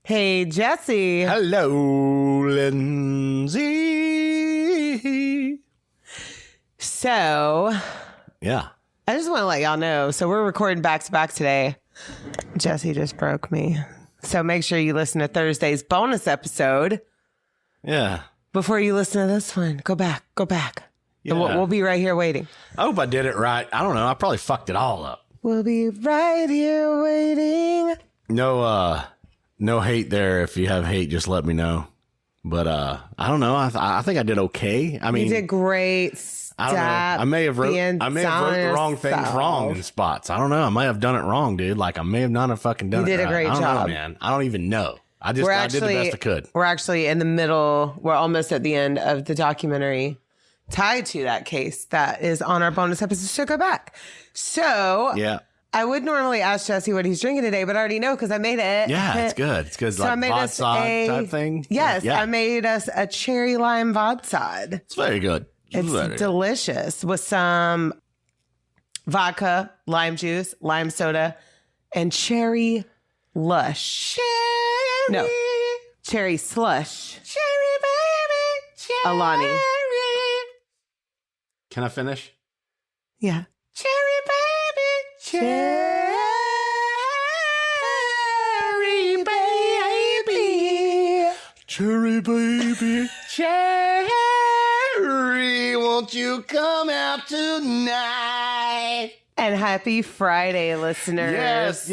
Hey, Jesse. Hello, Lindsay. So, Yeah. I just want to let y'all know. So, we're recording back to back today. Jesse just broke me. So, make sure you listen to Thursday's bonus episode. Yeah. Before you listen to this one, go back. Yeah. And we'll be right here waiting. I hope I did it right. I don't know. I probably fucked it all up. We'll be right here waiting. No hate there. If you have hate, just let me know. But I don't know. I think I did okay. I mean, You did great. I don't know. I may have wrote the wrong things wrong in spots. I don't know. I might have done it wrong, dude. Like I may have not have fucking done it. You did a great I don't job, know, man. I don't even know. I did the best I could. We're actually in the middle. We're almost at the end of the documentary tied to that case that is on our bonus episode. So go back. So Yeah. I would normally ask Jesse what he's drinking today, but I already know because I made it. Yeah, it's good. It's good. So Like I made us vodka type thing. Yes, Yeah. I made us a cherry lime vodka. It's very good. It's delicious with some vodka, lime juice, lime soda, and cherry lush. Cherry slush. Cherry baby. Cherry. Alani. Can I finish? Yeah. Cherry baby. Cherry baby. Cherry baby. Cherry, won't you come out tonight? And happy Friday, listeners. Yes.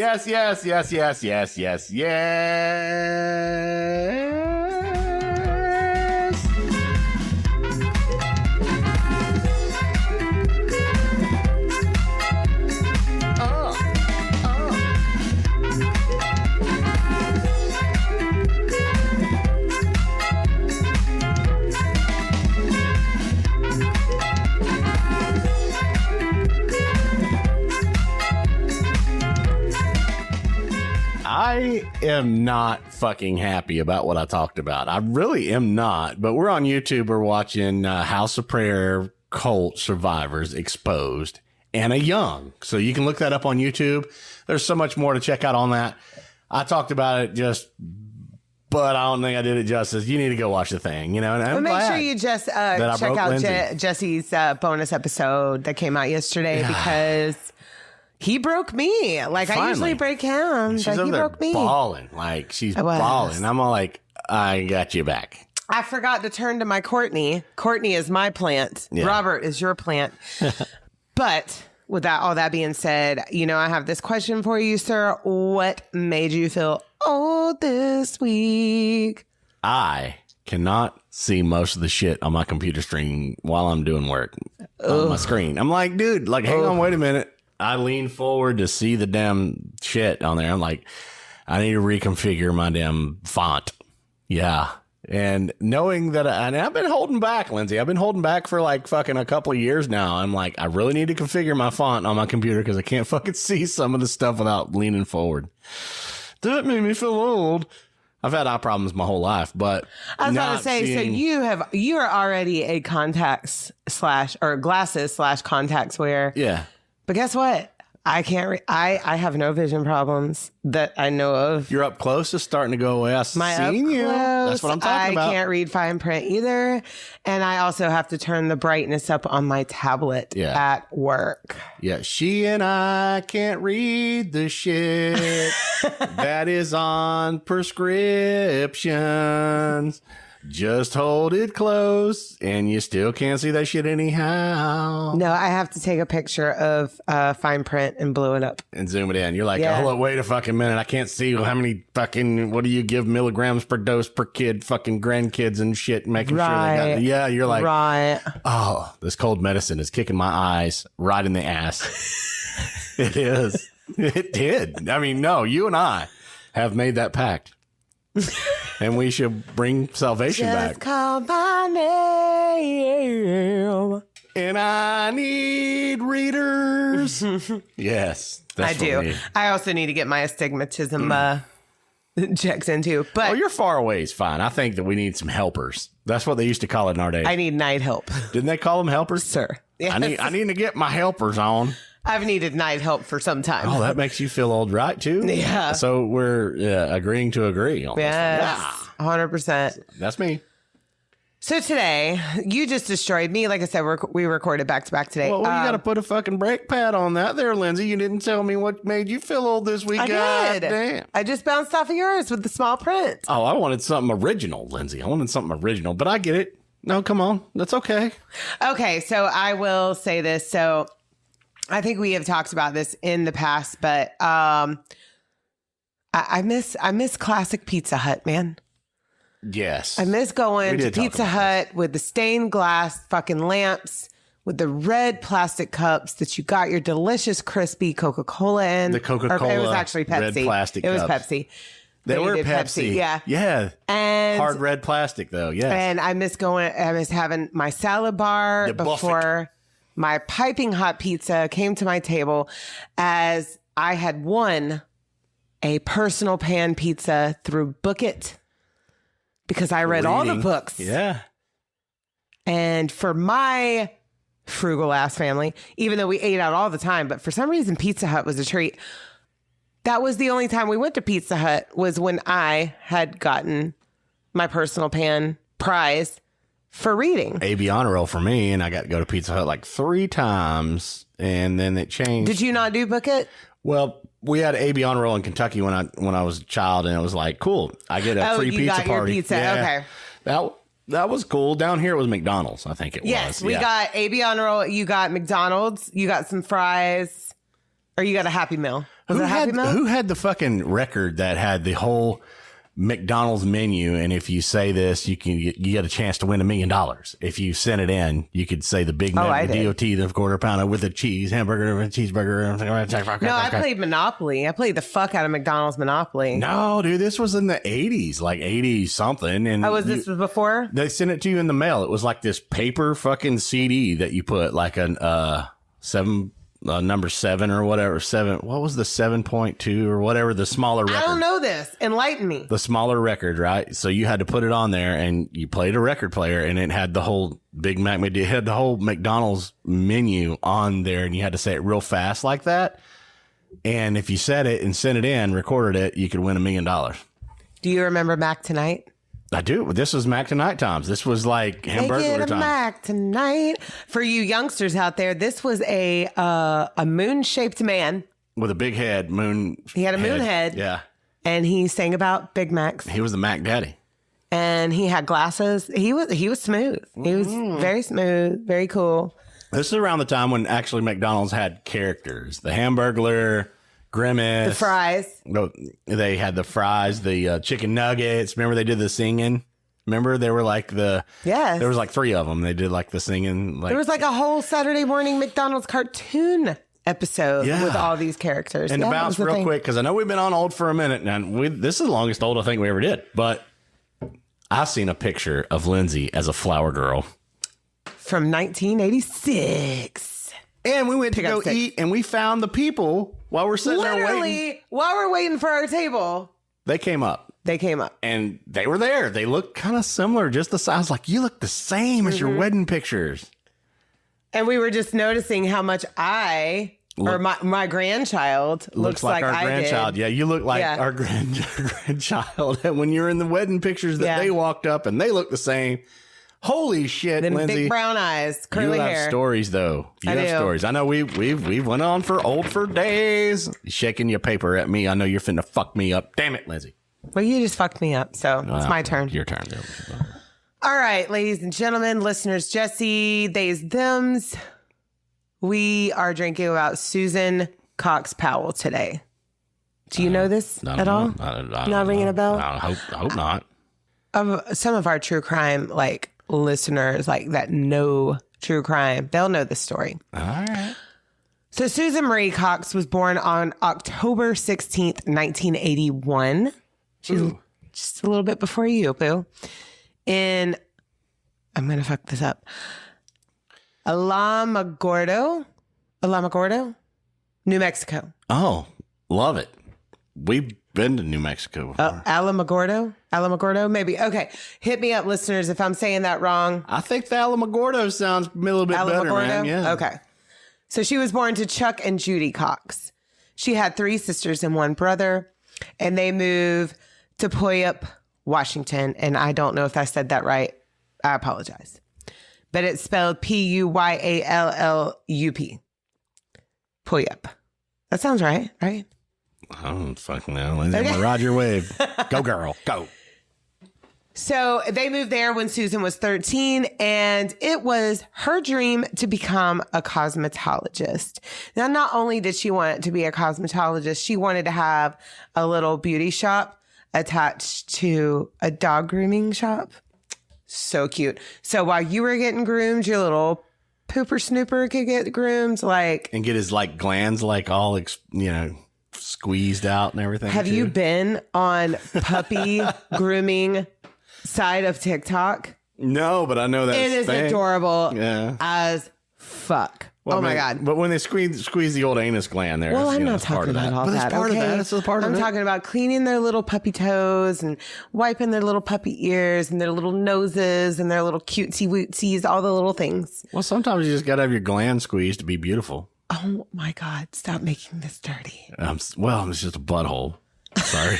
I am not fucking happy about what I talked about. I really am not. But we're on YouTube. We're watching House of Prayer cult survivors exposed. Anna Young. So you can look that up on YouTube. There's so much more to check out on that. I talked about it but I don't think I did it justice. You need to go watch the thing, you know. And But make sure you just check out Jesse's bonus episode that came out yesterday because he broke me. Like Finally. I usually break him, She's but he over there broke me. bawling. Like she's bawling. I'm all like, I got you back. I forgot to turn to my Courtney. Courtney is my plant. Yeah. Robert is your plant. But with all that being said, I have this question for you, sir. What made you feel old this week? I cannot see most of the shit on my computer screen while I'm doing work on my screen. I'm like, dude, hang on, wait a minute. I lean forward to see the damn shit on there. I'm like, I need to reconfigure my damn font. Yeah. And knowing that, and I've been holding back, Lindsay. I've been holding back for fucking a couple of years now. I'm like, I really need to configure my font on my computer because I can't fucking see some of the stuff without leaning forward. That made me feel old. I've had eye problems my whole life, but I was about to say, so you are already a contacts / or glasses / contacts wearer. Yeah. But guess what? I can't. I have no vision problems that I know of. You're up close. It's starting to go away. I've seen you. That's what I'm talking about. I can't read fine print either, and I also have to turn the brightness up on my tablet at work. Yeah, she and I can't read the shit that is on prescriptions. Just hold it close, and you still can't see that shit anyhow. No, I have to take a picture of fine print and blow it up. And zoom it in. You're like, hold on, wait a fucking minute. I can't see how many fucking, what do you give milligrams per dose per kid, fucking grandkids and shit, making sure they got, you're like, oh, this cold medicine is kicking my eyes right in the ass. It is. It did. I mean, no, you and I have made that pact. And we should bring salvation back. Just call my name. And I need readers. Yes. I do. I also need to get my astigmatism checks into. But you're far away is fine. I think that we need some helpers. That's what they used to call it in our day. I need night help. Didn't they call them helpers? Sir. Yes. I need to get my helpers on. I've needed night help for some time. Oh, that makes you feel old, right? Too. Yeah. So we're agreeing to agree on Yes, this. 100%. That's me. So today, you just destroyed me. Like I said, we recorded back to back today. Well, you got to put a fucking brake pad on that there, Lindsay. You didn't tell me what made you feel old this week. I did. Damn. I just bounced off of yours with the small print. Oh, I wanted something original, Lindsay. I wanted something original, but I get it. No, come on. That's okay. Okay, so I will say this. So I think we have talked about this in the past, but I miss classic Pizza Hut, man. Yes. I miss going to talk Pizza about Hut with the stained glass fucking lamps, with the red plastic cups that you got your delicious crispy Coca-Cola in. The Coca-Cola It was actually Pepsi. red plastic It was cups. Pepsi. They were did Pepsi. Yeah. Yeah. And hard red plastic, though. Yes. And I miss having my salad bar The before my piping hot pizza came to my table, as I had won a personal pan pizza through Book It, because I read all the books. Yeah. And for my frugal ass family, even though we ate out all the time, but for some reason Pizza Hut was a treat. That was the only time we went to Pizza Hut, was when I had gotten my personal pan prize for reading. AB honor roll for me, and I got to go to Pizza Hut like 3 times, and then it changed. Did you not do Book It? Well, we had AB honor roll in Kentucky when I was a child, and it was like, cool, I get a free pizza got party. Your pizza. Yeah. Okay. That was cool. Down here it was McDonald's, I think it was. Yes, we got AB honor roll. You got McDonald's. You got some fries, or you got a Happy Meal. Was it a Happy Meal? Who had the fucking record that had the whole McDonald's menu, and if you say this, you get a chance to win $1 million. If you sent it in, you could say the Big Mac, the DOT, the quarter pounder with a cheese hamburger and cheeseburger. No, I played Monopoly. I played the fuck out of McDonald's Monopoly. No, dude, this was in the 80s, like 80 something. And this was before? They sent it to you in the mail. It was like this paper fucking CD that you put like a number 7 or whatever. 7. What was the 7.2 or whatever? The smaller record. I don't know this. Enlighten me. The smaller record, right? So you had to put it on there, and you played a record player, and it had the whole Big Mac. It had the whole McDonald's menu on there, and you had to say it real fast like that. And if you said it and sent it in, recorded it, you could win $1 million. Do you remember Mac Tonight? I do. This was Mac Tonight times. This was like Hamburglar time. Mac Tonight. For you youngsters out there, this was a moon-shaped man with a big head. He had a moon head. Yeah. And he sang about Big Macs. He was the Mac Daddy. And he had glasses. He was smooth. He was very smooth, very cool. This is around the time when actually McDonald's had characters. The Hamburglar, Grimace. The fries. No, they had the fries, the chicken nuggets. Remember they did the singing? Remember they were like Yes. There was like 3 of them. They did like the singing. Like, there was like a whole Saturday morning McDonald's cartoon episode with all these characters. And to bounce real quick, because I know we've been on old for a minute now. This is the longest old I think we ever did. But I've seen a picture of Lindsay as a flower girl. From 1986. And we went to go eat, and we found the people while we're sitting there waiting. While we're waiting for our table. They came up. And they were there. They looked kind of similar, just the size. Like, you look the same as your wedding pictures. And we were just noticing how much my grandchild looks like our grandchild. Did. Yeah, you look like our grandchild. And when you're in the wedding pictures that they walked up and they look the same. Holy shit, Then Lindsay. big brown eyes, curly hair. You have stories, though. You have do. stories. I know we've went on for old for days. You're shaking your paper at me. I know you're finna fuck me up. Damn it, Lindsay. Well, you just fucked me up, so it's my turn. Your turn. All right, ladies and gentlemen, listeners, Jesse, theys, thems. We are drinking about Susan Cox Powell today. Do you know this at all? Not ringing a bell? I hope not. Some of our true crime listeners that know true crime, they'll know this story. All right. So Susan Marie Cox was born on October 16th, 1981. She's just a little bit before you, boo. I'm going to fuck this up. Alamogordo, New Mexico. Oh, love it. We've been to New Mexico before. Alamogordo, maybe. Okay. Hit me up, listeners, if I'm saying that wrong. I think the Alamogordo sounds a little bit better, man. Yeah. Okay. So she was born to Chuck and Judy Cox. She had 3 sisters and 1 brother, and they moved to Puyallup, Washington. And I don't know if I said that right. I apologize. But it's spelled Puyallup. Puyallup. That sounds right, right? I don't fucking know. Okay. Roger Wave. Go, girl. Go. So they moved there when Susan was 13, and it was her dream to become a cosmetologist. Now, not only did she want to be a cosmetologist, she wanted to have a little beauty shop attached to a dog grooming shop. So cute. So while you were getting groomed, your little pooper snooper could get groomed, and get his glands all squeezed out and everything. Have you been on puppy grooming side of TikTok? No, but I know that it is adorable as fuck. Well, my God. But when they squeeze the old anus gland there. Well, I'm not talking about all that. Part of that. It's a part of it. I'm talking about cleaning their little puppy toes and wiping their little puppy ears and their little noses and their little cutesy wootsies, all the little things. Well, sometimes you just got to have your gland squeezed to be beautiful. Oh my God. Stop making this dirty. It's just a butthole. Sorry.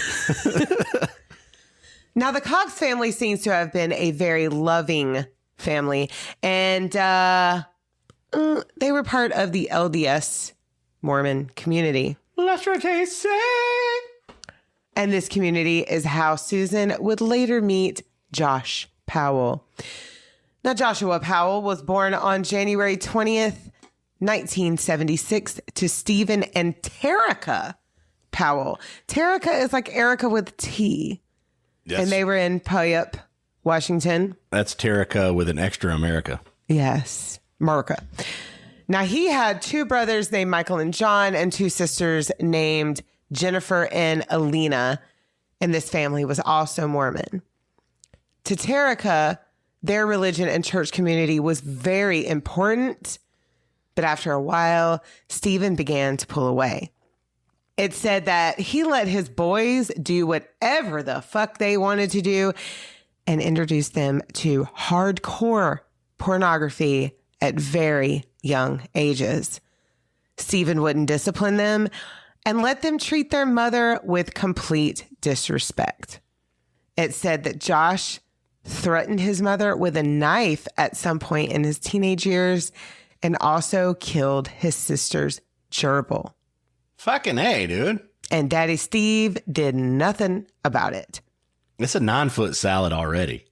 Now, the Cox family seems to have been a very loving family, and they were part of the LDS Mormon community. And this community is how Susan would later meet Josh Powell. Now, Joshua Powell was born on January 20th, 1976 to Stephen and Terica Powell. Terica is like Erica with T. Yes. And they were in Puyallup, Washington. That's Terica with an extra America. Yes. America. Now, he had 2 brothers named Michael and John and 2 sisters named Jennifer and Alina. And this family was also Mormon. To Terica, their religion and church community was very important. But after a while, Stephen began to pull away. It said that he let his boys do whatever the fuck they wanted to do and introduced them to hardcore pornography at very young ages. Stephen wouldn't discipline them and let them treat their mother with complete disrespect. It said that Josh threatened his mother with a knife at some point in his teenage years and also killed his sister's gerbil. Fucking A, dude. And Daddy Steve did nothing about it. It's a 9-foot salad already.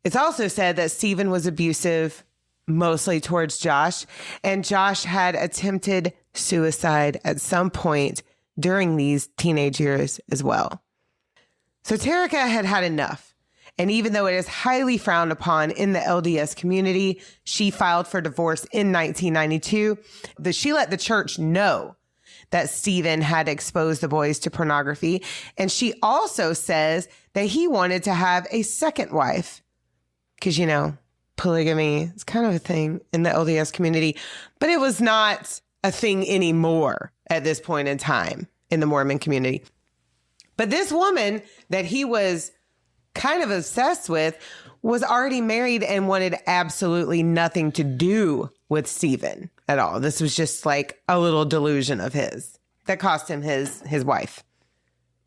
It's also said that Stephen was abusive, mostly towards Josh, and Josh had attempted suicide at some point during these teenage years as well. So Terica had had enough. And even though it is highly frowned upon in the LDS community, she filed for divorce in 1992. She let the church know that Stephen had exposed the boys to pornography. And she also says that he wanted to have a second wife. Because, polygamy is kind of a thing in the LDS community. But it was not a thing anymore at this point in time in the Mormon community. But this woman that he was kind of obsessed with was already married and wanted absolutely nothing to do with Stephen at all. This was just like a little delusion of his that cost him his wife.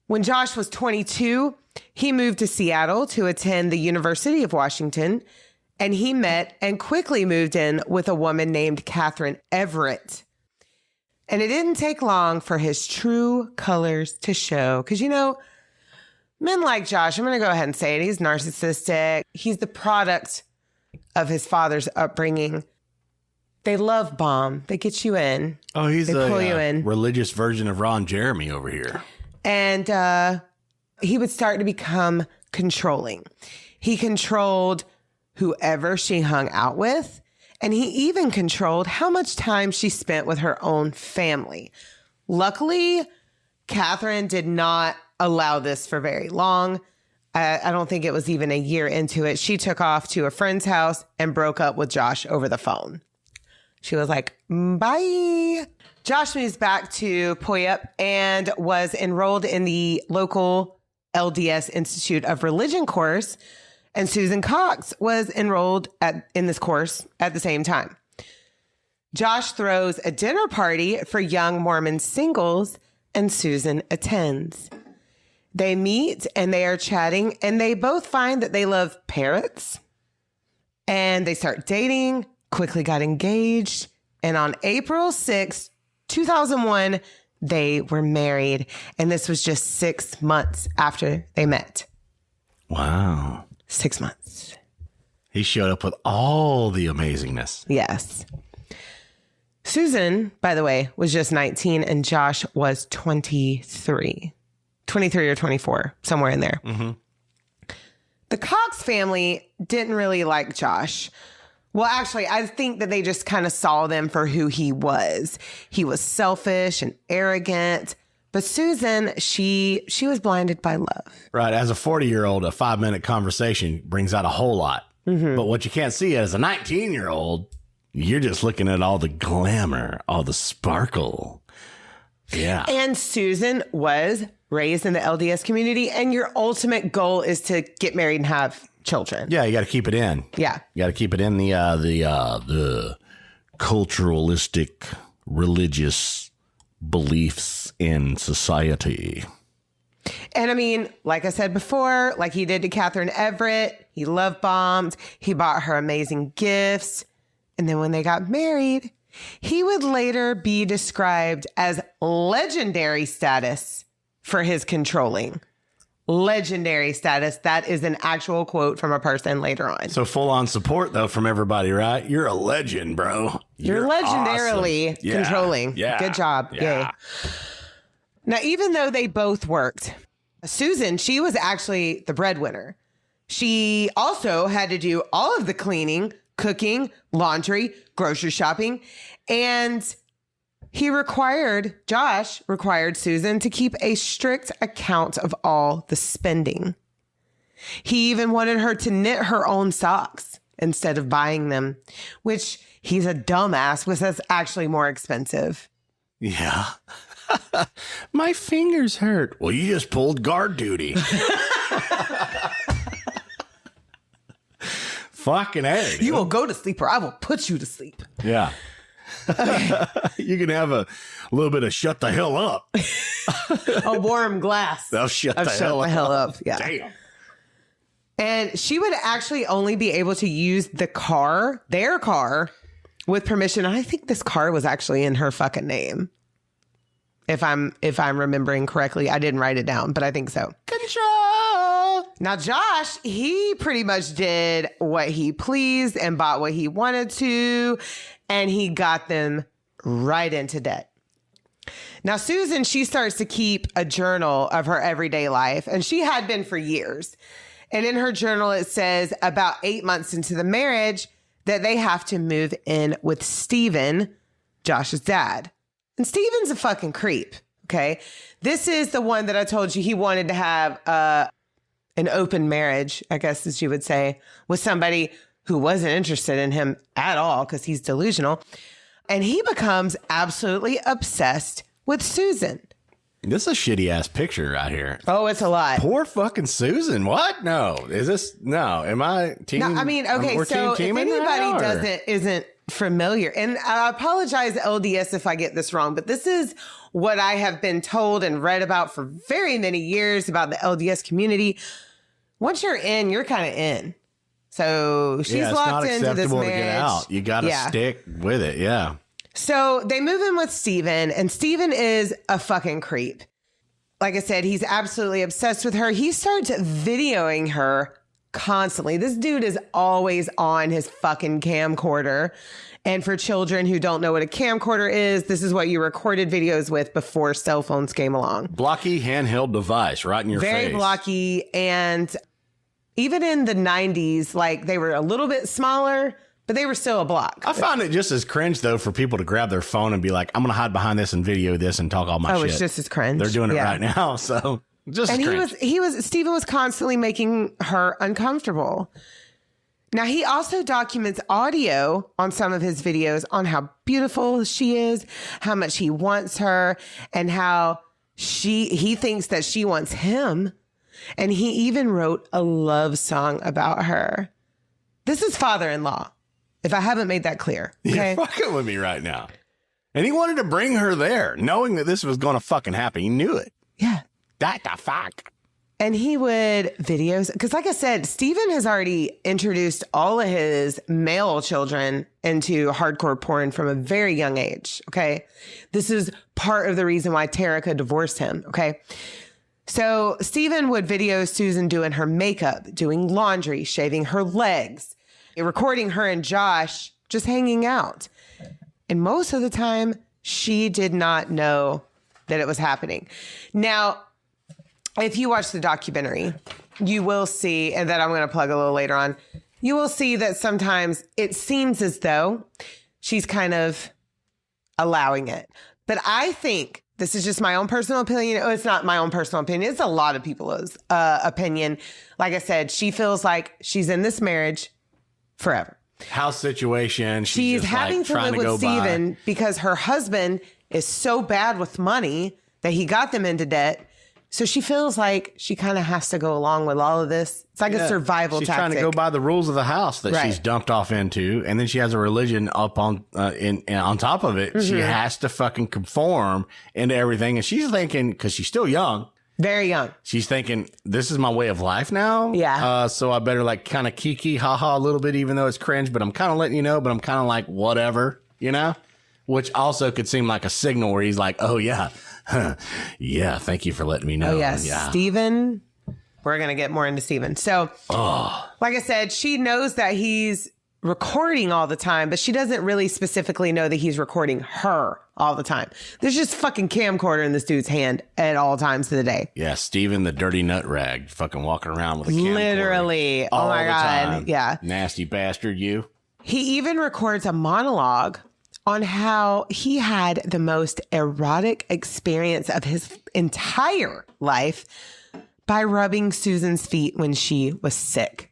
When Josh was 22, he moved to Seattle to attend the University of Washington, and he met and quickly moved in with a woman named Catherine Everett. And it didn't take long for his true colors to show. Because, men like Josh, I'm going to go ahead and say it, he's narcissistic. He's the product of his father's upbringing. They love bomb. They get you in. Oh, he's they pull you in. Religious version of Ron Jeremy over here. And he would start to become controlling. He controlled whoever she hung out with. And he even controlled how much time she spent with her own family. Luckily, Catherine did not allow this for very long. I don't think it was even a year into it. She took off to a friend's house and broke up with Josh over the phone. She was like, bye. Josh moves back to Puyallup and was enrolled in the local LDS Institute of Religion course. And Susan Cox was enrolled in this course at the same time. Josh throws a dinner party for young Mormon singles, and Susan attends. They meet and they are chatting, and they both find that they love parrots. And they start dating, quickly got engaged, and on April 6th, 2001, they were married. And this was just 6 months after they met. Wow. 6 months. He showed up with all the amazingness. Yes. Susan, by the way, was just 19 and Josh was 23. 23 or 24, somewhere in there. Mm-hmm. The Cox family didn't really like Josh. Well, actually, I think that they just kind of saw them for who he was. He was selfish and arrogant. But Susan, she was blinded by love. Right. As a 40-year-old, a 5-minute conversation brings out a whole lot. Mm-hmm. But what you can't see as a 19-year-old, you're just looking at all the glamour, all the sparkle. Yeah. And Susan was raised in the LDS community, and your ultimate goal is to get married and have children. Yeah, you got to keep it in. Yeah. You got to keep it in the culturalistic, religious beliefs in society. And I mean, like I said before, like he did to Catherine Everett, he love bombed. He bought her amazing gifts. And then when they got married, he would later be described as legendary status for his controlling. Legendary status. That is an actual quote from a person later on. So full on support, though, from everybody, right? You're a legend, bro. You're legendarily awesome. controlling. Yeah. Good job. Yeah. Yay. Now, even though they both worked, Susan, she was actually the breadwinner. She also had to do all of the cleaning, cooking, laundry, grocery shopping, and Josh required Susan to keep a strict account of all the spending. He even wanted her to knit her own socks instead of buying them, which he's a dumbass, was that's actually more expensive. Yeah. My fingers hurt. Well, you just pulled guard duty. Fucking A. You will go to sleep or I will put you to sleep. Yeah. Okay. You can have a little bit of shut the hell up. A warm glass. They'll shut the hell up. Yeah. Damn. And she would actually only be able to use their car, with permission. I think this car was actually in her fucking name. If I'm remembering correctly. I didn't write it down, but I think so. Control. Now, Josh, he pretty much did what he pleased and bought what he wanted to, and he got them right into debt. Now, Susan, she starts to keep a journal of her everyday life, and she had been for years. And in her journal, it says about 8 months into the marriage that they have to move in with Stephen, Josh's dad. And Stephen's a fucking creep, okay? This is the one that I told you he wanted to have an open marriage, I guess as you would say, with somebody who wasn't interested in him at all because he's delusional. And he becomes absolutely obsessed with Susan. This is a shitty ass picture right here. Oh, it's a lot. Poor fucking Susan. What? No. Is this? No. Am I team? No, I mean, okay. So if anybody isn't familiar, and I apologize, LDS, if I get this wrong, but this is what I have been told and read about for very many years about the LDS community. Once you're in, you're kind of in. So she's locked into this marriage. To get out. You got to stick with it. Yeah. So they move in with Stephen, and Stephen is a fucking creep. Like I said, he's absolutely obsessed with her. He starts videoing her constantly. This dude is always on his fucking camcorder. And for children who don't know what a camcorder is, this is what you recorded videos with before cell phones came along. Blocky handheld device right in your face. Very blocky. And even in the 90s, like they were a little bit smaller, but they were still a block. I found it just as cringe, though, for people to grab their phone and be like, I'm going to hide behind this and video this and talk all my shit. Oh, it's just as cringe. They're doing it right now, so just and cringe. Stephen was constantly making her uncomfortable. Now, he also documents audio on some of his videos on how beautiful she is, how much he wants her, and how he thinks that she wants him. And he even wrote a love song about her. This is father-in-law. if I haven't made that clear. Okay. You're fucking with me right now. And he wanted to bring her there, knowing that this was going to fucking happen. He knew it. Yeah. That the fuck. And he would videos, because like I said, Stephen has already introduced all of his male children into hardcore porn from a very young age. Okay. This is part of the reason why Terica divorced him. Okay. So Stephen would video Susan doing her makeup, doing laundry, shaving her legs, recording her and Josh just hanging out. And most of the time, she did not know that it was happening. Now, if you watch the documentary, you will see, and that I'm going to plug a little later on, you will see that sometimes it seems as though she's kind of allowing it. But I think, this is just my own personal opinion. Oh, it's not my own personal opinion. It's a lot of people's opinion. Like I said, she feels like she's in this marriage forever. House situation. She's having to live with Stephen because her husband is so bad with money that he got them into debt. So she feels like she kind of has to go along with all of this. It's like a survival tactic. She's trying to go by the rules of the house that she's dumped off into. And then she has a religion up on on top of it. Mm-hmm. She has to fucking conform into everything. And she's thinking, because she's still young. Very young. She's thinking, this is my way of life now. Yeah. So I better like kind of kiki, haha a little bit, even though it's cringe. But I'm kind of letting you know, but I'm kind of like, whatever, you know? Which also could seem like a signal where he's like, oh, yeah. Yeah, thank you for letting me know. Oh, yes. Yeah. Stephen, we're going to get more into Stephen. So, like I said, she knows that he's recording all the time, but she doesn't really specifically know that he's recording her all the time. There's just fucking camcorder in this dude's hand at all times of the day. Yeah, Stephen, the dirty nut rag, fucking walking around with a camcorder. Literally. Oh, my God. Time. Yeah. Nasty bastard, you. He even records a monologue on how he had the most erotic experience of his entire life by rubbing Susan's feet when she was sick.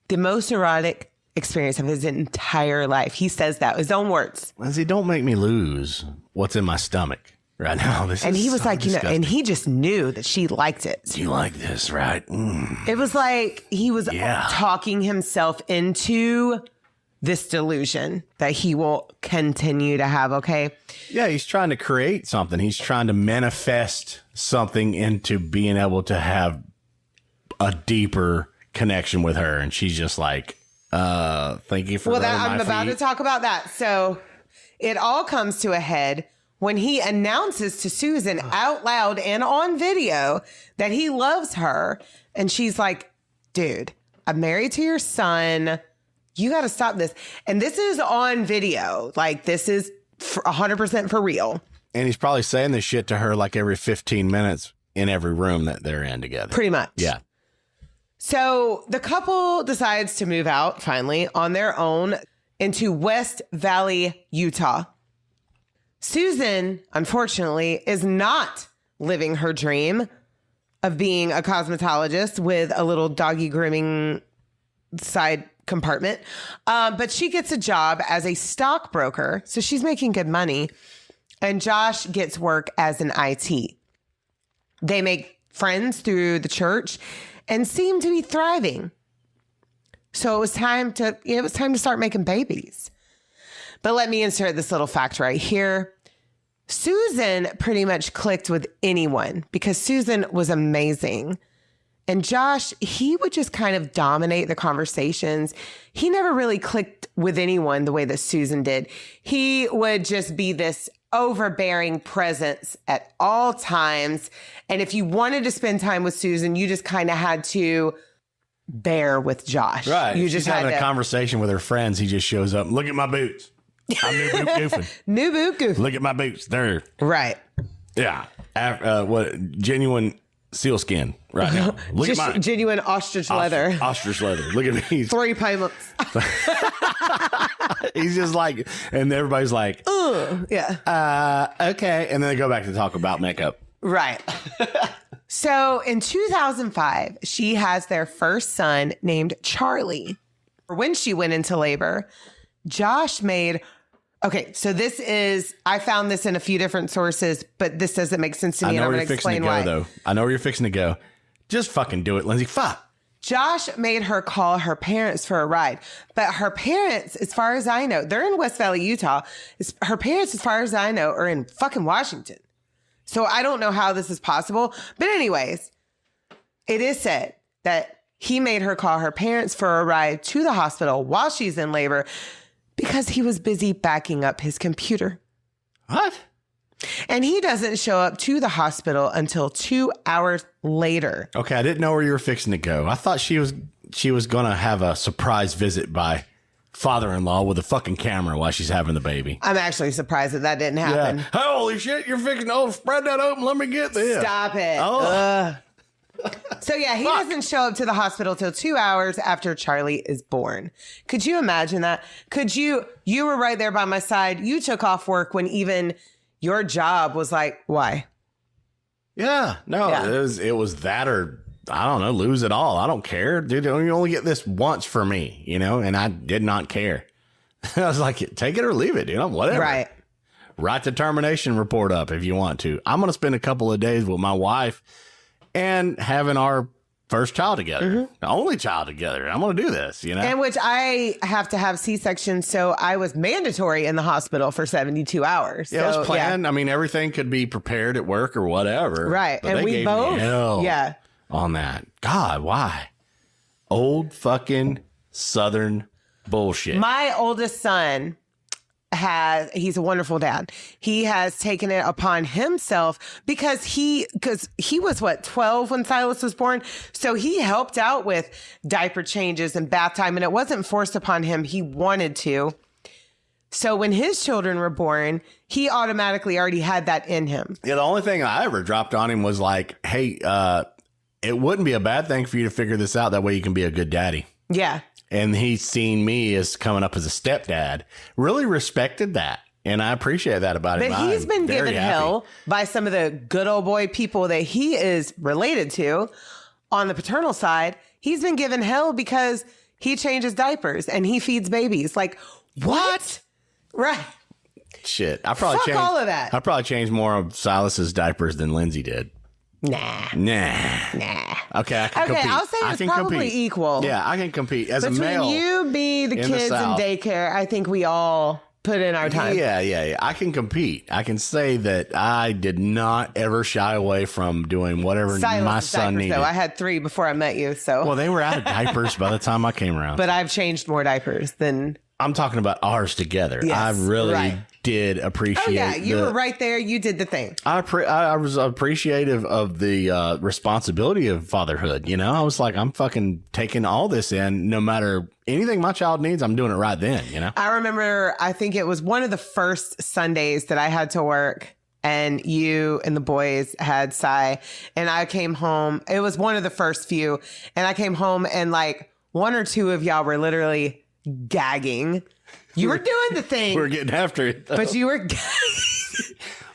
The most erotic experience of his entire life. He says that, his own words. Lindsay, don't make me lose what's in my stomach right now. And he was so like, disgusting. And he just knew that she liked it. You like this, right? Mm. It was like he was talking himself into this delusion that he will continue to have, okay? Yeah, he's trying to create something. He's trying to manifest something into being able to have a deeper connection with her. And she's just like, thank you for I'm about to talk about that. So it all comes to a head when he announces to Susan out loud and on video that he loves her. And she's like, dude, I'm married to your son. You got to stop this. And this is on video. Like, this is 100% for real. And he's probably saying this shit to her like every 15 minutes in every room that they're in together. Pretty much. Yeah. So the couple decides to move out finally on their own into West Valley, Utah. Susan, unfortunately, is not living her dream of being a cosmetologist with a little doggy grooming side compartment. But she gets a job as a stockbroker. So she's making good money. And Josh gets work as an IT. They make friends through the church and seem to be thriving. So it was time to start making babies. But let me insert this little fact right here. Susan pretty much clicked with anyone because Susan was amazing. And Josh, he would just kind of dominate the conversations. He never really clicked with anyone the way that Susan did. He would just be this overbearing presence at all times. And if you wanted to spend time with Susan, you just kind of had to bear with Josh. Right. You She's just having a conversation with her friends. He just shows up. Look at my boots. I'm new boot goofing. New boot goofing. Look at my boots. They're right. Yeah. Genuine sealskin right now. Look just at mine. Genuine ostrich leather. Ostrich leather. Look at me. 3 payments. He's just like, and everybody's like, yeah. Okay. And then they go back to talk about makeup. Right. So in 2005, she has their first son named Charlie. When she went into labor, Josh made... Okay, so this is... I found this in a few different sources, but this doesn't make sense to me, and I'm going to explain why. Though. I know where you're fixing to go. Just fucking do it, Lindsay. Fuck. Josh made her call her parents for a ride. But her parents, as far as I know, they're in West Valley, Utah. Her parents, as far as I know, are in fucking Washington. So I don't know how this is possible. But anyways, it is said that he made her call her parents for a ride to the hospital while she's in labor because he was busy backing up his computer. What? And he doesn't show up to the hospital until 2 hours later. Okay, I didn't know where you were fixing to go. I thought she was going to have a surprise visit by father-in-law with a fucking camera while she's having the baby. I'm actually surprised that didn't happen. Yeah. Holy shit, you're fixing to spread that open. Let me get this. Stop it. Oh. So yeah, he doesn't show up to the hospital till 2 hours after Charlie is born. Could you imagine that? You were right there by my side. You took off work when even your job was like, why? Yeah, no, Yeah. It was that or I don't know, lose it all. I don't care, dude. You only get this once for me, and I did not care. I was like, take it or leave it, whatever. Right. Write the termination report up if you want to. I'm going to spend a couple of days with my wife and having our first child together, the only child together. I'm going to do this, And which I have to have C-section, so I was mandatory in the hospital for 72 hours. Yeah, it was planned. Yeah. I mean, everything could be prepared at work or whatever. Right. But and they we gave both, me hell on that. God, why? Old fucking Southern bullshit. My oldest son he's a wonderful dad. He has taken it upon himself because he was 12 when Silas was born. So he helped out with diaper changes and bath time, and it wasn't forced upon him. He wanted to. So when his children were born, he automatically already had that in him. Yeah, the only thing I ever dropped on him was like, hey, it wouldn't be a bad thing for you to figure this out. That way you can be a good daddy. Yeah. And he's seen me as coming up as a stepdad. Really respected that. And I appreciate that about him. But he's been given hell by some of the good old boy people that he is related to on the paternal side. He's been given hell because he changes diapers and he feeds babies. Like, what? Right. Shit. I probably Fuck changed all of that. I probably changed more of Silas's diapers than Lindsay did. Nah. Okay, I can compete. I'll say it's probably equal. Yeah, I can compete as Between a male. you, me, the kids, and daycare, I think we all put in our time. Yeah. I can compete. I can say that I did not ever shy away from doing whatever my son needed. I had 3 before I met you. So well, they were out of diapers by the time I came around. But I've changed more diapers than I'm talking about ours together. Yes, I really did appreciate. Oh yeah, you were right there. You did the thing. I was appreciative of the responsibility of fatherhood. I was like, I'm fucking taking all this in. No matter anything my child needs, I'm doing it right then. I remember. I think it was one of the first Sundays that I had to work, and you and the boys had Cy, and I came home. It was one of the first few, and I came home, and like 1 or 2 of y'all were literally gagging. You were doing the thing. We were getting after it, though. But you were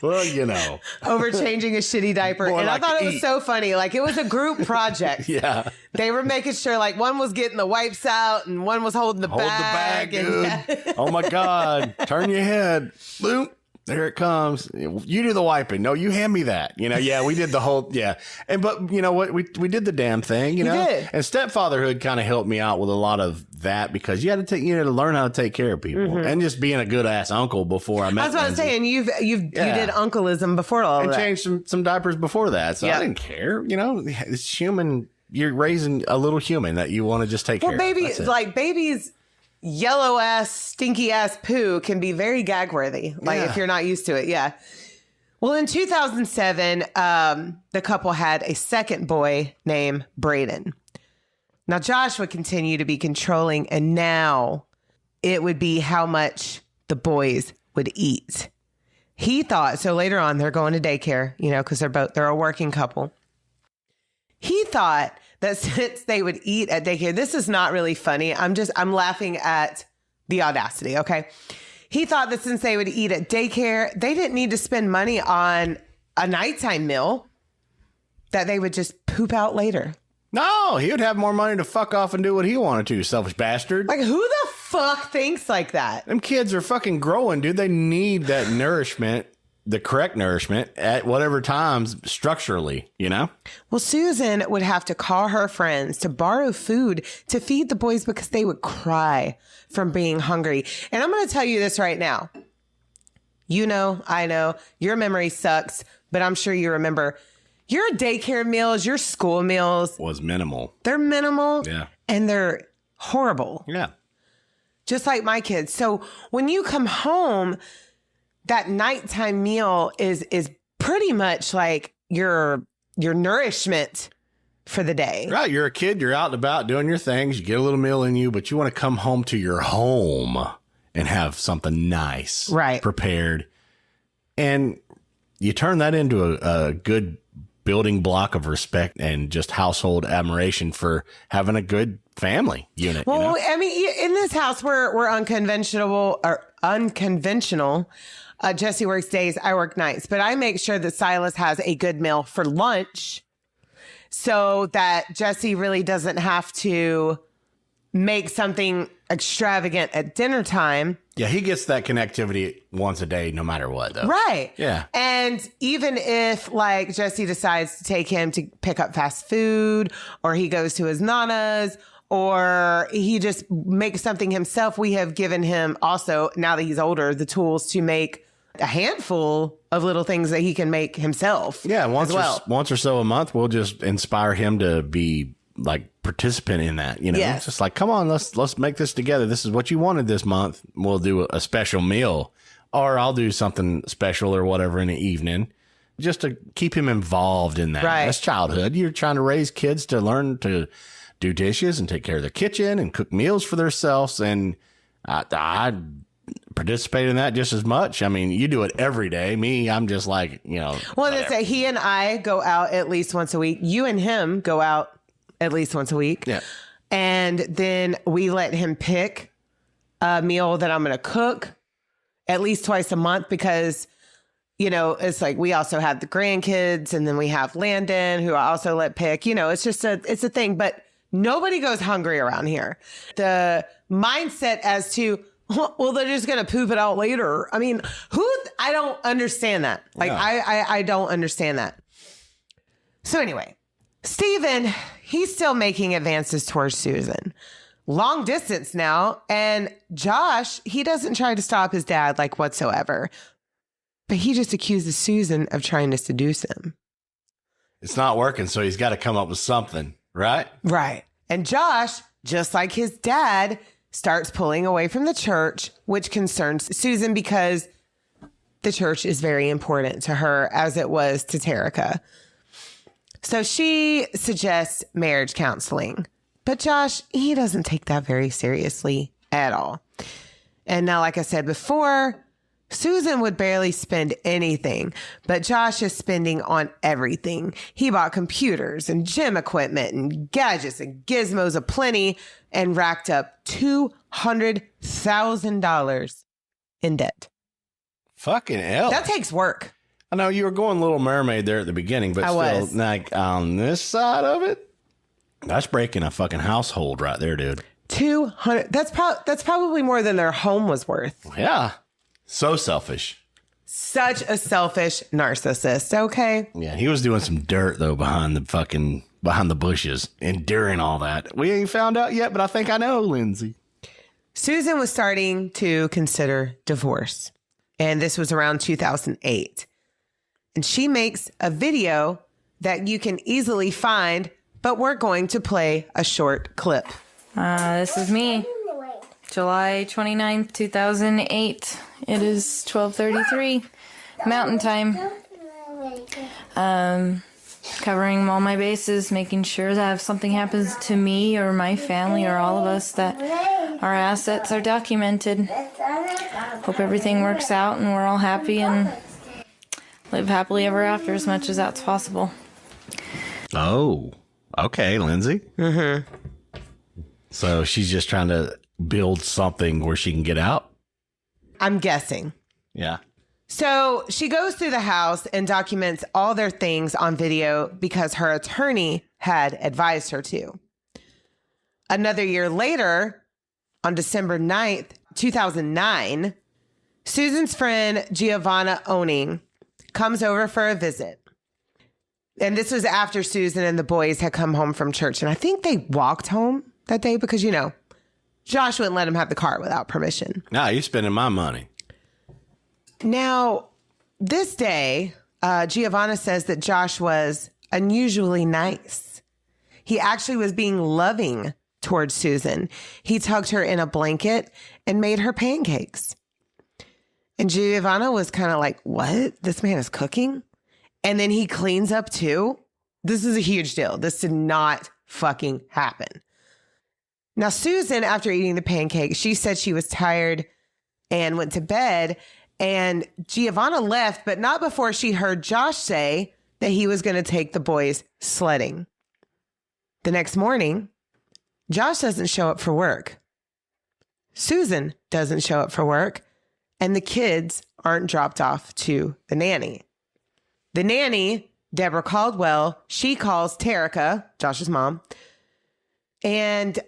well, over changing a shitty diaper. And I thought it was so funny. Like, it was a group project. Yeah. They were making sure, like, one was getting the wipes out and one was holding the bag. Dude. Oh my God. Turn your head. Boom. There it comes. You do the wiping. No, you hand me that. Yeah, we did the whole, yeah. But you know what? We did the damn thing, you know? Did. And stepfatherhood kind of helped me out with a lot of that because you had to learn how to take care of people and just being a good ass uncle before I met That's what I'm saying. You did uncleism before all of that. And changed some diapers before that. So I didn't care. It's human. You're raising a little human that you want to just take care of. Well, babies yellow ass, stinky ass poo can be very gag worthy. Like if you're not used to it. Yeah. Well, in 2007, the couple had a second boy named Braden. Now, Josh would continue to be controlling, and now it would be how much the boys would eat. He thought, so later on, they're going to daycare, because they're a working couple. He thought that since they would eat at daycare, this is not really funny. I'm laughing at the audacity. Okay. He thought that since they would eat at daycare, they didn't need to spend money on a nighttime meal, that they would just poop out later. No, he would have more money to fuck off and do what he wanted to, selfish bastard. Like, who the fuck thinks like that? Them kids are fucking growing, dude. They need that nourishment the correct nourishment at whatever times structurally, you know? Well, Susan would have to call her friends to borrow food to feed the boys because they would cry from being hungry. And I'm going to tell you this right now. You know, I know your memory sucks, but I'm sure you remember your daycare meals, your school meals Was minimal. They're minimal. Yeah. And they're horrible. Yeah. Just like my kids. So when you come home, that nighttime meal is pretty much like your nourishment for the day. Right. You're a kid. You're out and about doing your things. You get a little meal in you, but you want to come home to your home and have something nice prepared. And you turn that into a good building block of respect and just household admiration for having a good family unit. Well, you know? I mean, in this house, we're unconventional. Jesse works days, I work nights, but I make sure that Silas has a good meal for lunch so that Jesse really doesn't have to make something extravagant at dinner time. Yeah, he gets that connectivity once a day, no matter what, though. Right. Yeah. And even if, like, Jesse decides to take him to pick up fast food, or he goes to his nana's, or he just makes something himself, we have given him also, now that he's older, the tools to make a handful of little things that he can make himself. Yeah, once as or so a month, we'll just inspire him to be like participant in that. You know, Yes. It's just like, come on, let's make this together. This is what you wanted this month. We'll do a special meal, or I'll do something special or whatever in the evening, just to keep him involved in that. Right. That's childhood. You're trying to raise kids to learn to do dishes and take care of their kitchen and cook meals for themselves. And I participate in that just as much. I mean, you do it every day. Me, I'm just like, you know. Well, they say he and I go out at least once a week. You and him go out at least once a week. Yeah. And then we let him pick a meal that I'm going to cook at least twice a month because, you know, it's like we also have the grandkids and then we have Landon who I also let pick. You know, it's just it's a thing. But nobody goes hungry around here. The mindset as to, well, they're just going to poop it out later. I mean, I don't understand that. Like, yeah. I don't understand that. So anyway, Stephen, he's still making advances towards Susan. Long distance now. And Josh, he doesn't try to stop his dad like whatsoever. But he just accuses Susan of trying to seduce him. It's not working, so he's got to come up with something, right? Right. And Josh, just like his dad, starts pulling away from the church, which concerns Susan because the church is very important to her as it was to Terica. So she suggests marriage counseling, but Josh, he doesn't take that very seriously at all. And now, like I said before, Susan would barely spend anything, but Josh is spending on everything. He bought computers and gym equipment and gadgets and gizmos aplenty and racked up $200,000 in debt. Fucking hell. That takes work. I know you were going Little Mermaid there at the beginning, but like on this side of it, that's breaking a fucking household right there, dude. 200. That's probably more than their home was worth. Yeah. So selfish. Such a selfish narcissist. Okay. Yeah. He was doing some dirt though behind the bushes, enduring all that. We ain't found out yet, but I think I know, Lindsay. Susan was starting to consider divorce. And this was around 2008. And she makes a video that you can easily find, but we're going to play a short clip. This is me. July 29th, 2008. It is 12:33 Mountain Time. Covering all my bases, making sure that if something happens to me or my family or all of us, that our assets are documented. Hope everything works out and we're all happy and live happily ever after as much as that's possible. Oh, okay, Lindsay. Mm-hmm. So she's just trying to build something where she can get out? I'm guessing. Yeah. So she goes through the house and documents all their things on video because her attorney had advised her to. Another year later, on December 9th, 2009, Susan's friend Giovanna Owning comes over for a visit. And this was after Susan and the boys had come home from church. And I think they walked home that day because, you know, Josh wouldn't let him have the car without permission. Nah, you're spending my money. Now, this day, Giovanna says that Josh was unusually nice. He actually was being loving towards Susan. He tucked her in a blanket and made her pancakes. And Giovanna was kind of like, what? This man is cooking? And then he cleans up too? This is a huge deal. This did not fucking happen. Now, Susan, after eating the pancakes, she said she was tired and went to bed. And Giovanna left, but not before she heard Josh say that he was going to take the boys sledding. The next morning, Josh doesn't show up for work. Susan doesn't show up for work. And the kids aren't dropped off to the nanny. The nanny, Deborah Caldwell, she calls Terica, Josh's mom, and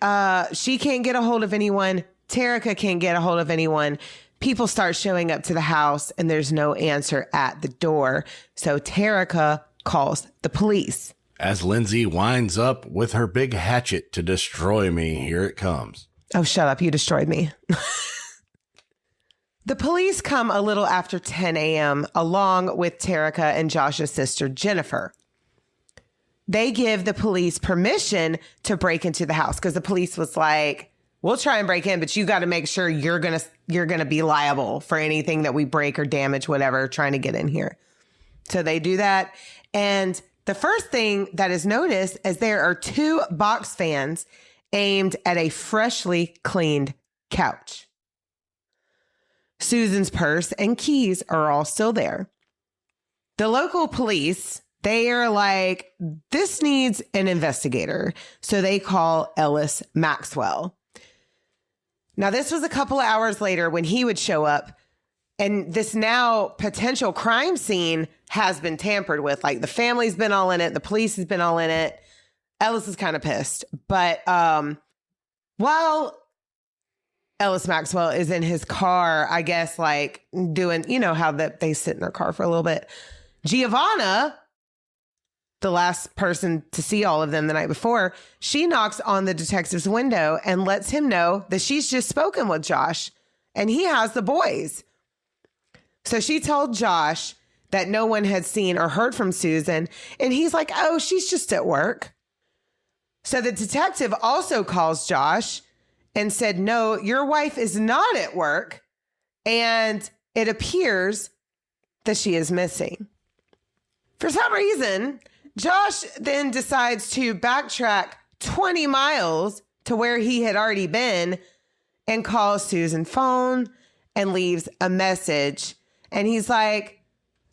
she can't get a hold of anyone. Terica can't get a hold of anyone. People start showing up to the house and there's no answer at the door. So Terica calls the police. As Lindsay winds up with her big hatchet to destroy me, here it comes. Oh, shut up. You destroyed me. The police come a little after 10 a.m. along with Terica and Josh's sister, Jennifer. They give the police permission to break into the house because the police was like, we'll try and break in, but you got to make sure you're going to be liable for anything that we break or damage, whatever, trying to get in here. So they do that. And the first thing that is noticed is there are 2 box fans aimed at a freshly cleaned couch. Susan's purse and keys are all still there. The local police, they are like, this needs an investigator. So they call Ellis Maxwell. Now, this was a couple of hours later when he would show up, and this now potential crime scene has been tampered with. Like, the family's been all in it. The police has been all in it. Ellis is kind of pissed. But while Ellis Maxwell is in his car, I guess, like doing, you know, how they sit in their car for a little bit. Giovanna, the last person to see all of them the night before, she knocks on the detective's window and lets him know that she's just spoken with Josh and he has the boys. So she told Josh that no one had seen or heard from Susan. And he's like, oh, she's just at work. So the detective also calls Josh and said, no, your wife is not at work. And it appears that she is missing. For some reason, Josh then decides to backtrack 20 miles to where he had already been and calls Susan's phone and leaves a message. And he's like,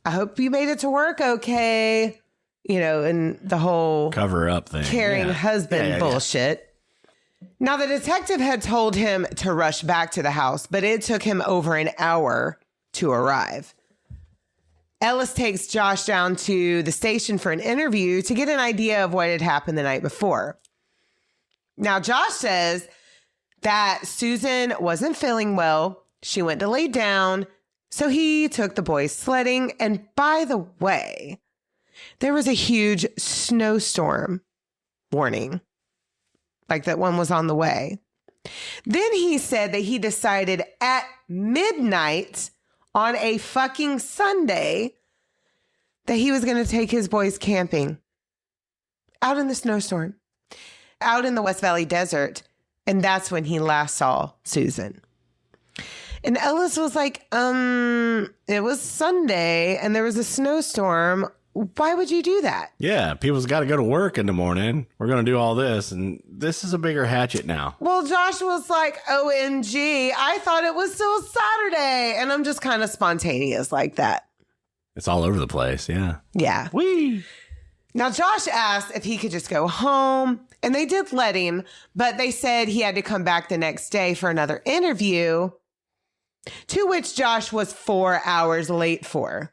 I hope you made it to work okay. You know, and the whole cover up thing. Caring husband bullshit. Now, the detective had told him to rush back to the house, but it took him over an hour to arrive. Ellis takes Josh down to the station for an interview to get an idea of what had happened the night before. Now, Josh says that Susan wasn't feeling well. She went to lay down, so he took the boys sledding. And by the way, there was a huge snowstorm warning. Like that one was on the way. Then he said that he decided at midnight on a fucking Sunday that he was going to take his boys camping out in the snowstorm, out in the West Valley Desert. And that's when he last saw Susan. And Ellis was like, it was Sunday and there was a snowstorm. Why would you do that? Yeah, people's got to go to work in the morning. We're going to do all this, and this is a bigger hatchet now. Well, Josh was like, OMG, I thought it was still Saturday. And I'm just kind of spontaneous like that. It's all over the place, yeah. Yeah. Whee! Now, Josh asked if he could just go home, and they did let him, but they said he had to come back the next day for another interview, to which Josh was 4 hours late for.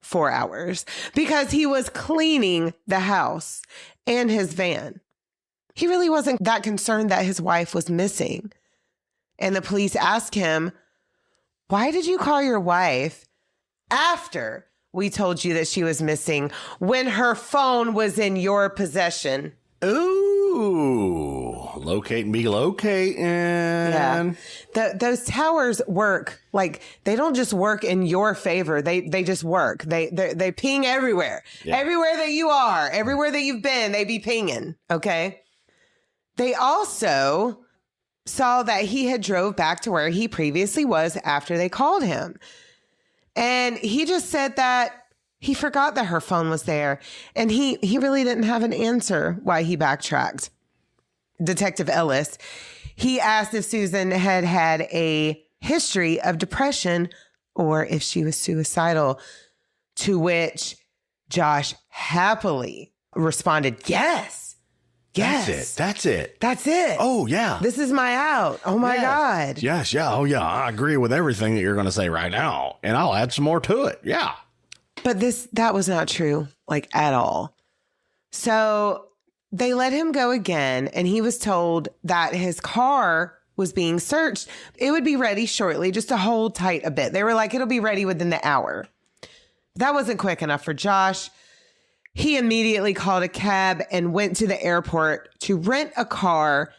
4 hours, because he was cleaning the house and his van. He really wasn't that concerned that his wife was missing. And the police asked him, why did you call your wife after we told you that she was missing when her phone was in your possession. Ooh, locate and be locating. Yeah. Those towers work. Like, they don't just work in your favor. They just work. They ping everywhere. Yeah. Everywhere that you are, everywhere that you've been, they be pinging. Okay. They also saw that he had drove back to where he previously was after they called him. And he just said that he forgot that her phone was there, and he really didn't have an answer why he backtracked. Detective Ellis, he asked if Susan had had a history of depression or if she was suicidal, to which Josh happily responded, yes. Yes. That's it. Oh, yeah. This is my out. Oh, my God. Yes. Yeah. Oh, yeah. I agree with everything that you're going to say right now, and I'll add some more to it. Yeah. But that was not true, like, at all. So they let him go again, and he was told that his car was being searched. It would be ready shortly, just to hold tight a bit. They were like, it'll be ready within the hour. That wasn't quick enough for Josh. He immediately called a cab and went to the airport to rent a car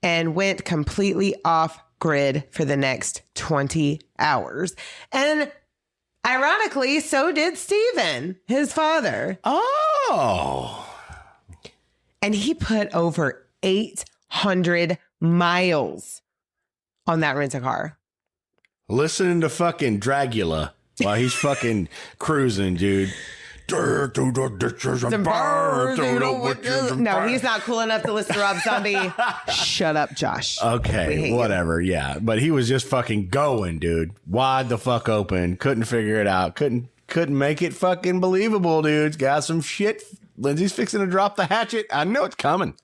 and went completely off grid for the next 20 hours. And ironically, so did Stephen, his father. Oh. And he put over 800 miles on that rent-a-car. Listening to fucking Dragula while he's fucking cruising, dude. No, he's not cool enough to listen to Rob Zombie. Shut up, Josh. Okay, whatever. Yeah, but he was just fucking going, dude. Wide the fuck open. Couldn't figure it out. Couldn't make it fucking believable, dude. Got some shit. Lindsay's fixing to drop the hatchet. I know it's coming.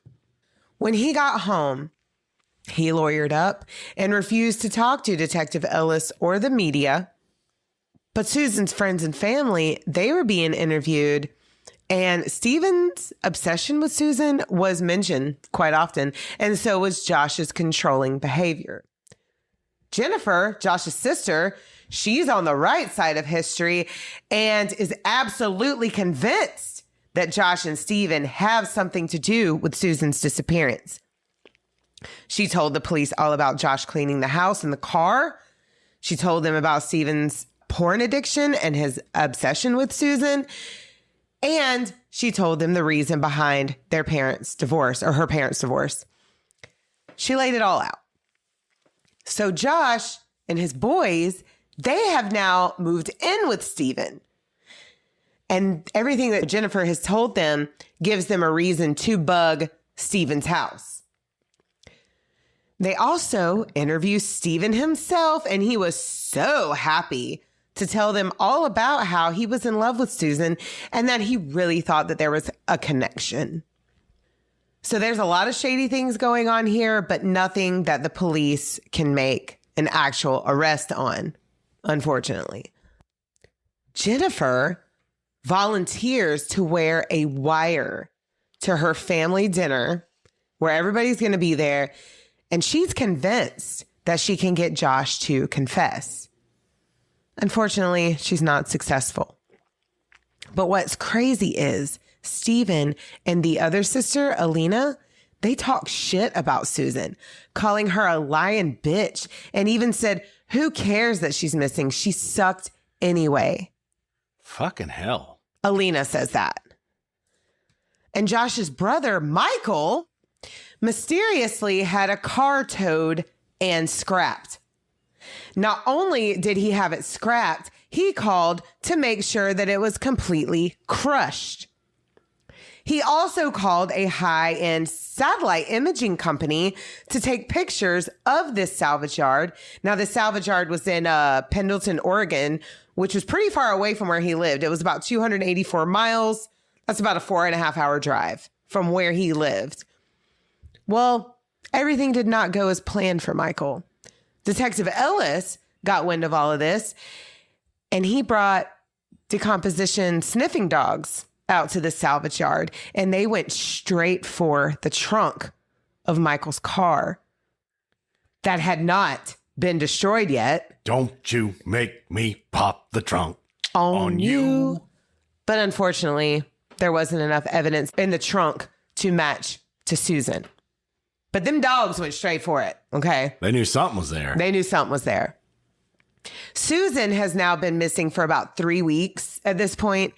When he got home, he lawyered up and refused to talk to Detective Ellis or the media. But Susan's friends and family, they were being interviewed, and Stephen's obsession with Susan was mentioned quite often, and so was Josh's controlling behavior. Jennifer, Josh's sister, she's on the right side of history and is absolutely convinced that Josh and Stephen have something to do with Susan's disappearance. She told the police all about Josh cleaning the house and the car. She told them about Stephen's porn addiction and his obsession with Susan. And she told them the reason behind their parents' divorce, or her parents' divorce. She laid it all out. So Josh and his boys, they have now moved in with Stephen. And everything that Jennifer has told them gives them a reason to bug Stephen's house. They also interviewed Stephen himself, and he was so happy to tell them all about how he was in love with Susan and that he really thought that there was a connection. So there's a lot of shady things going on here, but nothing that the police can make an actual arrest on, unfortunately. Jennifer volunteers to wear a wire to her family dinner where everybody's going to be there, and she's convinced that she can get Josh to confess. Unfortunately, she's not successful. But what's crazy is Stephen and the other sister, Alina, they talk shit about Susan, calling her a lying bitch, and even said, who cares that she's missing? She sucked anyway. Fucking hell. Alina says that. And Josh's brother, Michael, mysteriously had a car towed and scrapped. Not only did he have it scrapped, he called to make sure that it was completely crushed. He also called a high-end satellite imaging company to take pictures of this salvage yard. Now, the salvage yard was in Pendleton, Oregon, which was pretty far away from where he lived. It was about 284 miles. That's about a 4.5-hour drive from where he lived. Well, everything did not go as planned for Michael. Detective Ellis got wind of all of this, and he brought decomposition sniffing dogs out to the salvage yard, and they went straight for the trunk of Michael's car that had not been destroyed yet. Don't you make me pop the trunk. on you. But unfortunately, there wasn't enough evidence in the trunk to match to Susan. But them dogs went straight for it, okay? They knew something was there. They knew something was there. Susan has now been missing for about 3 weeks at this point,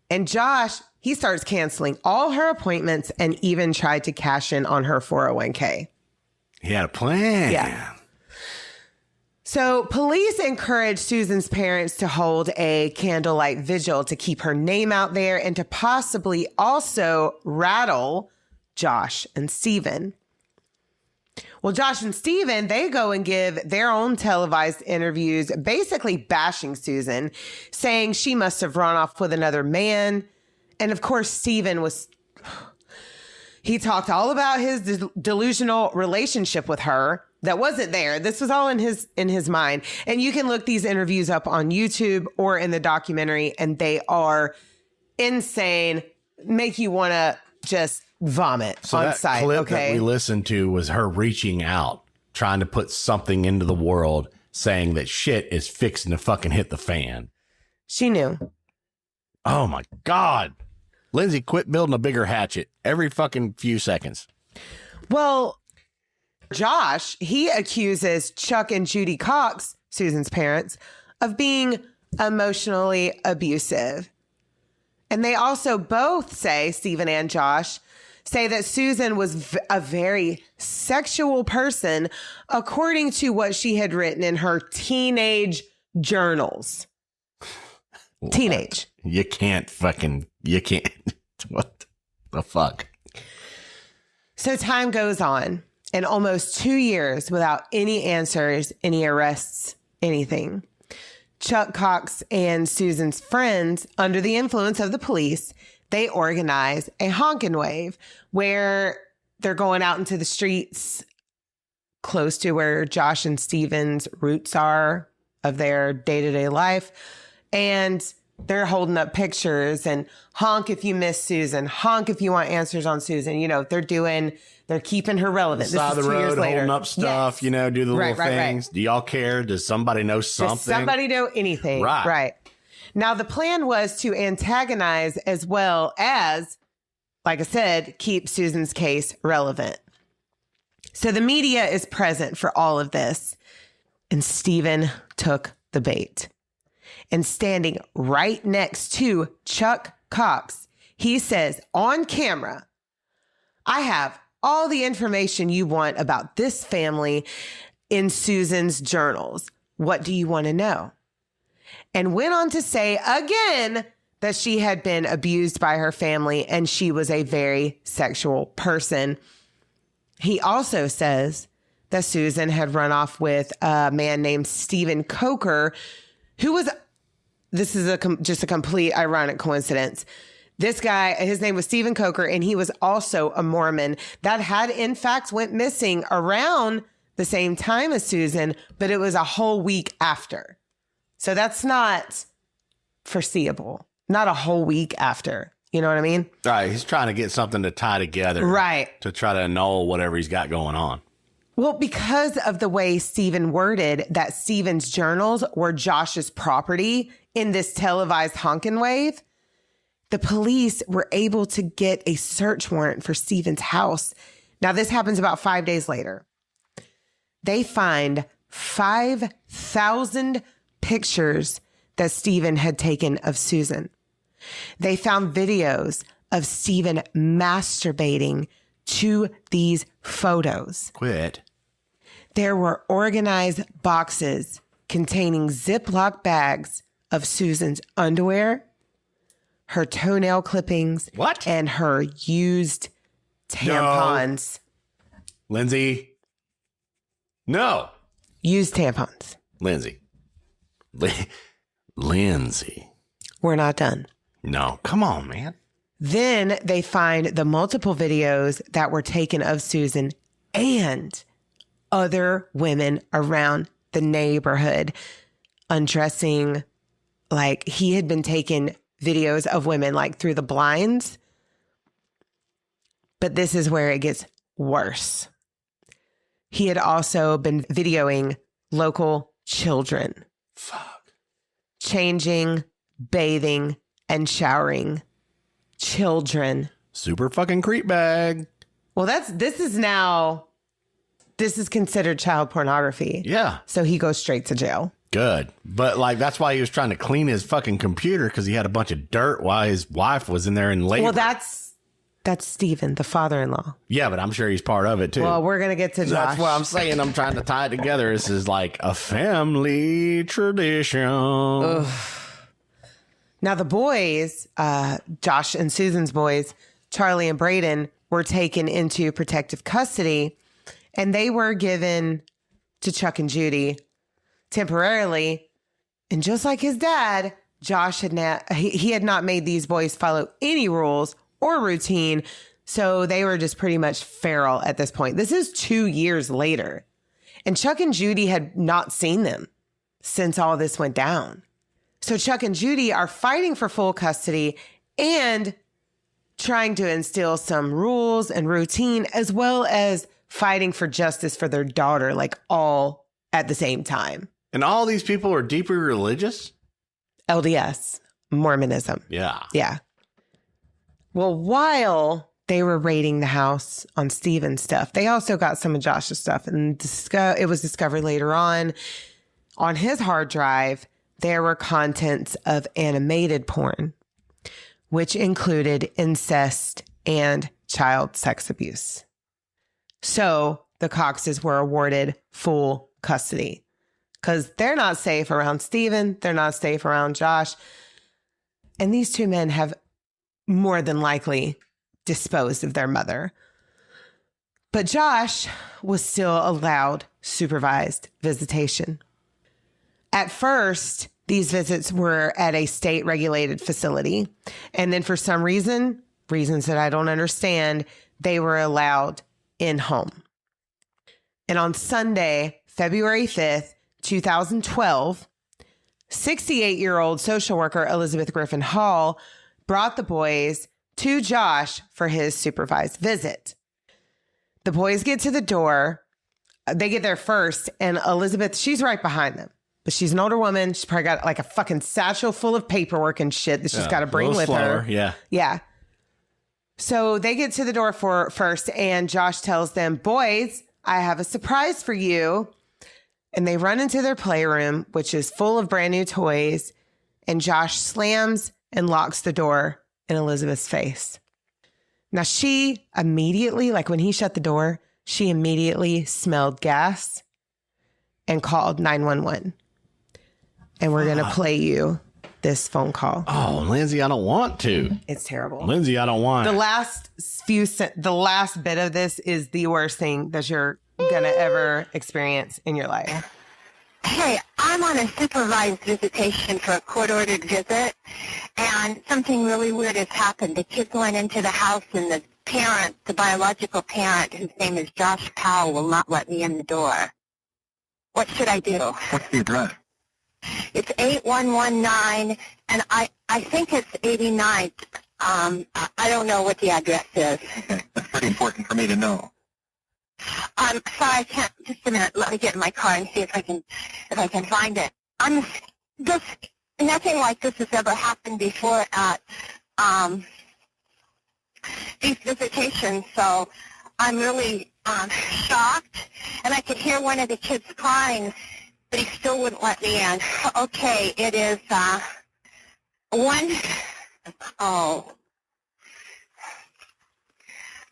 and Josh, he starts canceling all her appointments and even tried to cash in on her 401k. He had a plan. Yeah. So police encouraged Susan's parents to hold a candlelight vigil to keep her name out there and to possibly also rattle Josh and Stephen. Well, Josh and Stephen, they go and give their own televised interviews, basically bashing Susan, saying she must have run off with another man. And of course, Stephen he talked all about his delusional relationship with her that wasn't there. This was all in his mind. And you can look these interviews up on YouTube or in the documentary, and they are insane, make you want to just vomit on sight. Clip that we listened to was her reaching out, trying to put something into the world, saying that shit is fixing to fucking hit the fan. She knew. Oh my God. Lindsay, quit building a bigger hatchet every fucking few seconds. Well, Josh, he accuses Chuck and Judy Cox, Susan's parents, of being emotionally abusive. And they also both say, Stephen and Josh, say that Susan was a very sexual person, according to what she had written in her teenage journals. What? Teenage. You can't. What the fuck? So time goes on, and almost 2 years without any answers, any arrests, anything. Chuck Cox and Susan's friends, under the influence of the police, they organize a honkin' wave where they're going out into the streets close to where Josh and Stephen's roots are of their day-to-day life. And they're holding up pictures and honk if you miss Susan, honk if you want answers on Susan. You know, they're keeping her relevant. Side of the road, holding up stuff, yes. You know, do the little things. Right. Do y'all care? Does somebody know something? Does somebody know anything? Right. Now, the plan was to antagonize as well as, like I said, keep Susan's case relevant. So the media is present for all of this. And Stephen took the bait. And standing right next to Chuck Cox, he says on camera, I have all the information you want about this family in Susan's journals. What do you want to know? And went on to say again that she had been abused by her family and she was a very sexual person. He also says that Susan had run off with a man named Stephen Coker, who was, this is just a complete ironic coincidence. This guy, his name was Stephen Coker, and he was also a Mormon that had, in fact, went missing around the same time as Susan, but it was a whole week after. So that's not foreseeable. Not a whole week after. You know what I mean? Right. He's trying to get something to tie together. Right. To try to annul whatever he's got going on. Well, because of the way Stephen worded that Stephen's journals were Josh's property in this televised honkin' wave, the police were able to get a search warrant for Stephen's house. Now, this happens about 5 days later. They find 5,000 pictures that Stephen had taken of Susan. They found videos of Stephen masturbating to these photos. Quit. There were organized boxes containing Ziploc bags of Susan's underwear, her toenail clippings, and her used tampons. No. Lindsay. No. Used tampons. Lindsay. Lindsay. We're not done. No. Come on, man. Then they find the multiple videos that were taken of Susan and other women around the neighborhood undressing. Like, he had been taking videos of women like through the blinds. But this is where it gets worse. He had also been videoing local children. Fuck. Changing bathing, and showering children. Super fucking creep bag. Well, this is considered child pornography. Yeah. So he goes straight to jail. Good. But like, that's why he was trying to clean his fucking computer, because he had a bunch of dirt while his wife was in there in labor. Well, that's Stephen, the father-in-law. Yeah, but I'm sure he's part of it too. Well, we're going to get to Josh. That's what I'm saying. I'm trying to tie it together. This is like a family tradition. Ugh. Now the boys, Josh and Susan's boys, Charlie and Braden, were taken into protective custody, and they were given to Chuck and Judy temporarily. And just like his dad, Josh had not made these boys follow any rules or routine, so they were just pretty much feral at this point. This is 2 years later, and Chuck and Judy had not seen them since all this went down. So Chuck and Judy are fighting for full custody and trying to instill some rules and routine, as well as fighting for justice for their daughter, like all at the same time. And all these people are deeply religious? LDS, Mormonism. Yeah. Yeah. Well, while they were raiding the house on Stephen's stuff, they also got some of Josh's stuff. And it was discovered later on his hard drive, there were contents of animated porn, which included incest and child sex abuse. So the Coxes were awarded full custody because they're not safe around Stephen. They're not safe around Josh. And these two men have more than likely disposed of their mother. But Josh was still allowed supervised visitation. At first, these visits were at a state-regulated facility. And then for some reasons that I don't understand, they were allowed in-home. And on Sunday, February 5th, 2012, 68-year-old social worker Elizabeth Griffin Hall brought the boys to Josh for his supervised visit. The boys get to the door. They get there first, and Elizabeth, she's right behind them. But she's an older woman. She's probably got like a fucking satchel full of paperwork and shit that she's got to bring with her. Yeah. Yeah. So they get to the door first, and Josh tells them, boys, I have a surprise for you. And they run into their playroom, which is full of brand new toys. And Josh slams and locks the door in Elizabeth's face. Now, she immediately, like when he shut the door, she immediately smelled gas and called 911. And we're going to play you this phone call. Oh, Lindsay, I don't want to. It's terrible. Lindsay, I don't want. The last bit of this is the worst thing that you're going to ever experience in your life. Hey, I'm on a supervised visitation for a court-ordered visit, and something really weird has happened. The kids went into the house, and the parent, the biological parent, whose name is Josh Powell, will not let me in the door. What should I do? What's the address? It's 8119, and I think it's 89th. I don't know what the address is. Okay, that's pretty important for me to know. Sorry, I can't. Just a minute. Let me get in my car and see if I can find it. Nothing like this has ever happened before at these visitations, so I'm really shocked. And I could hear one of the kids crying, but he still wouldn't let me in. Okay, it is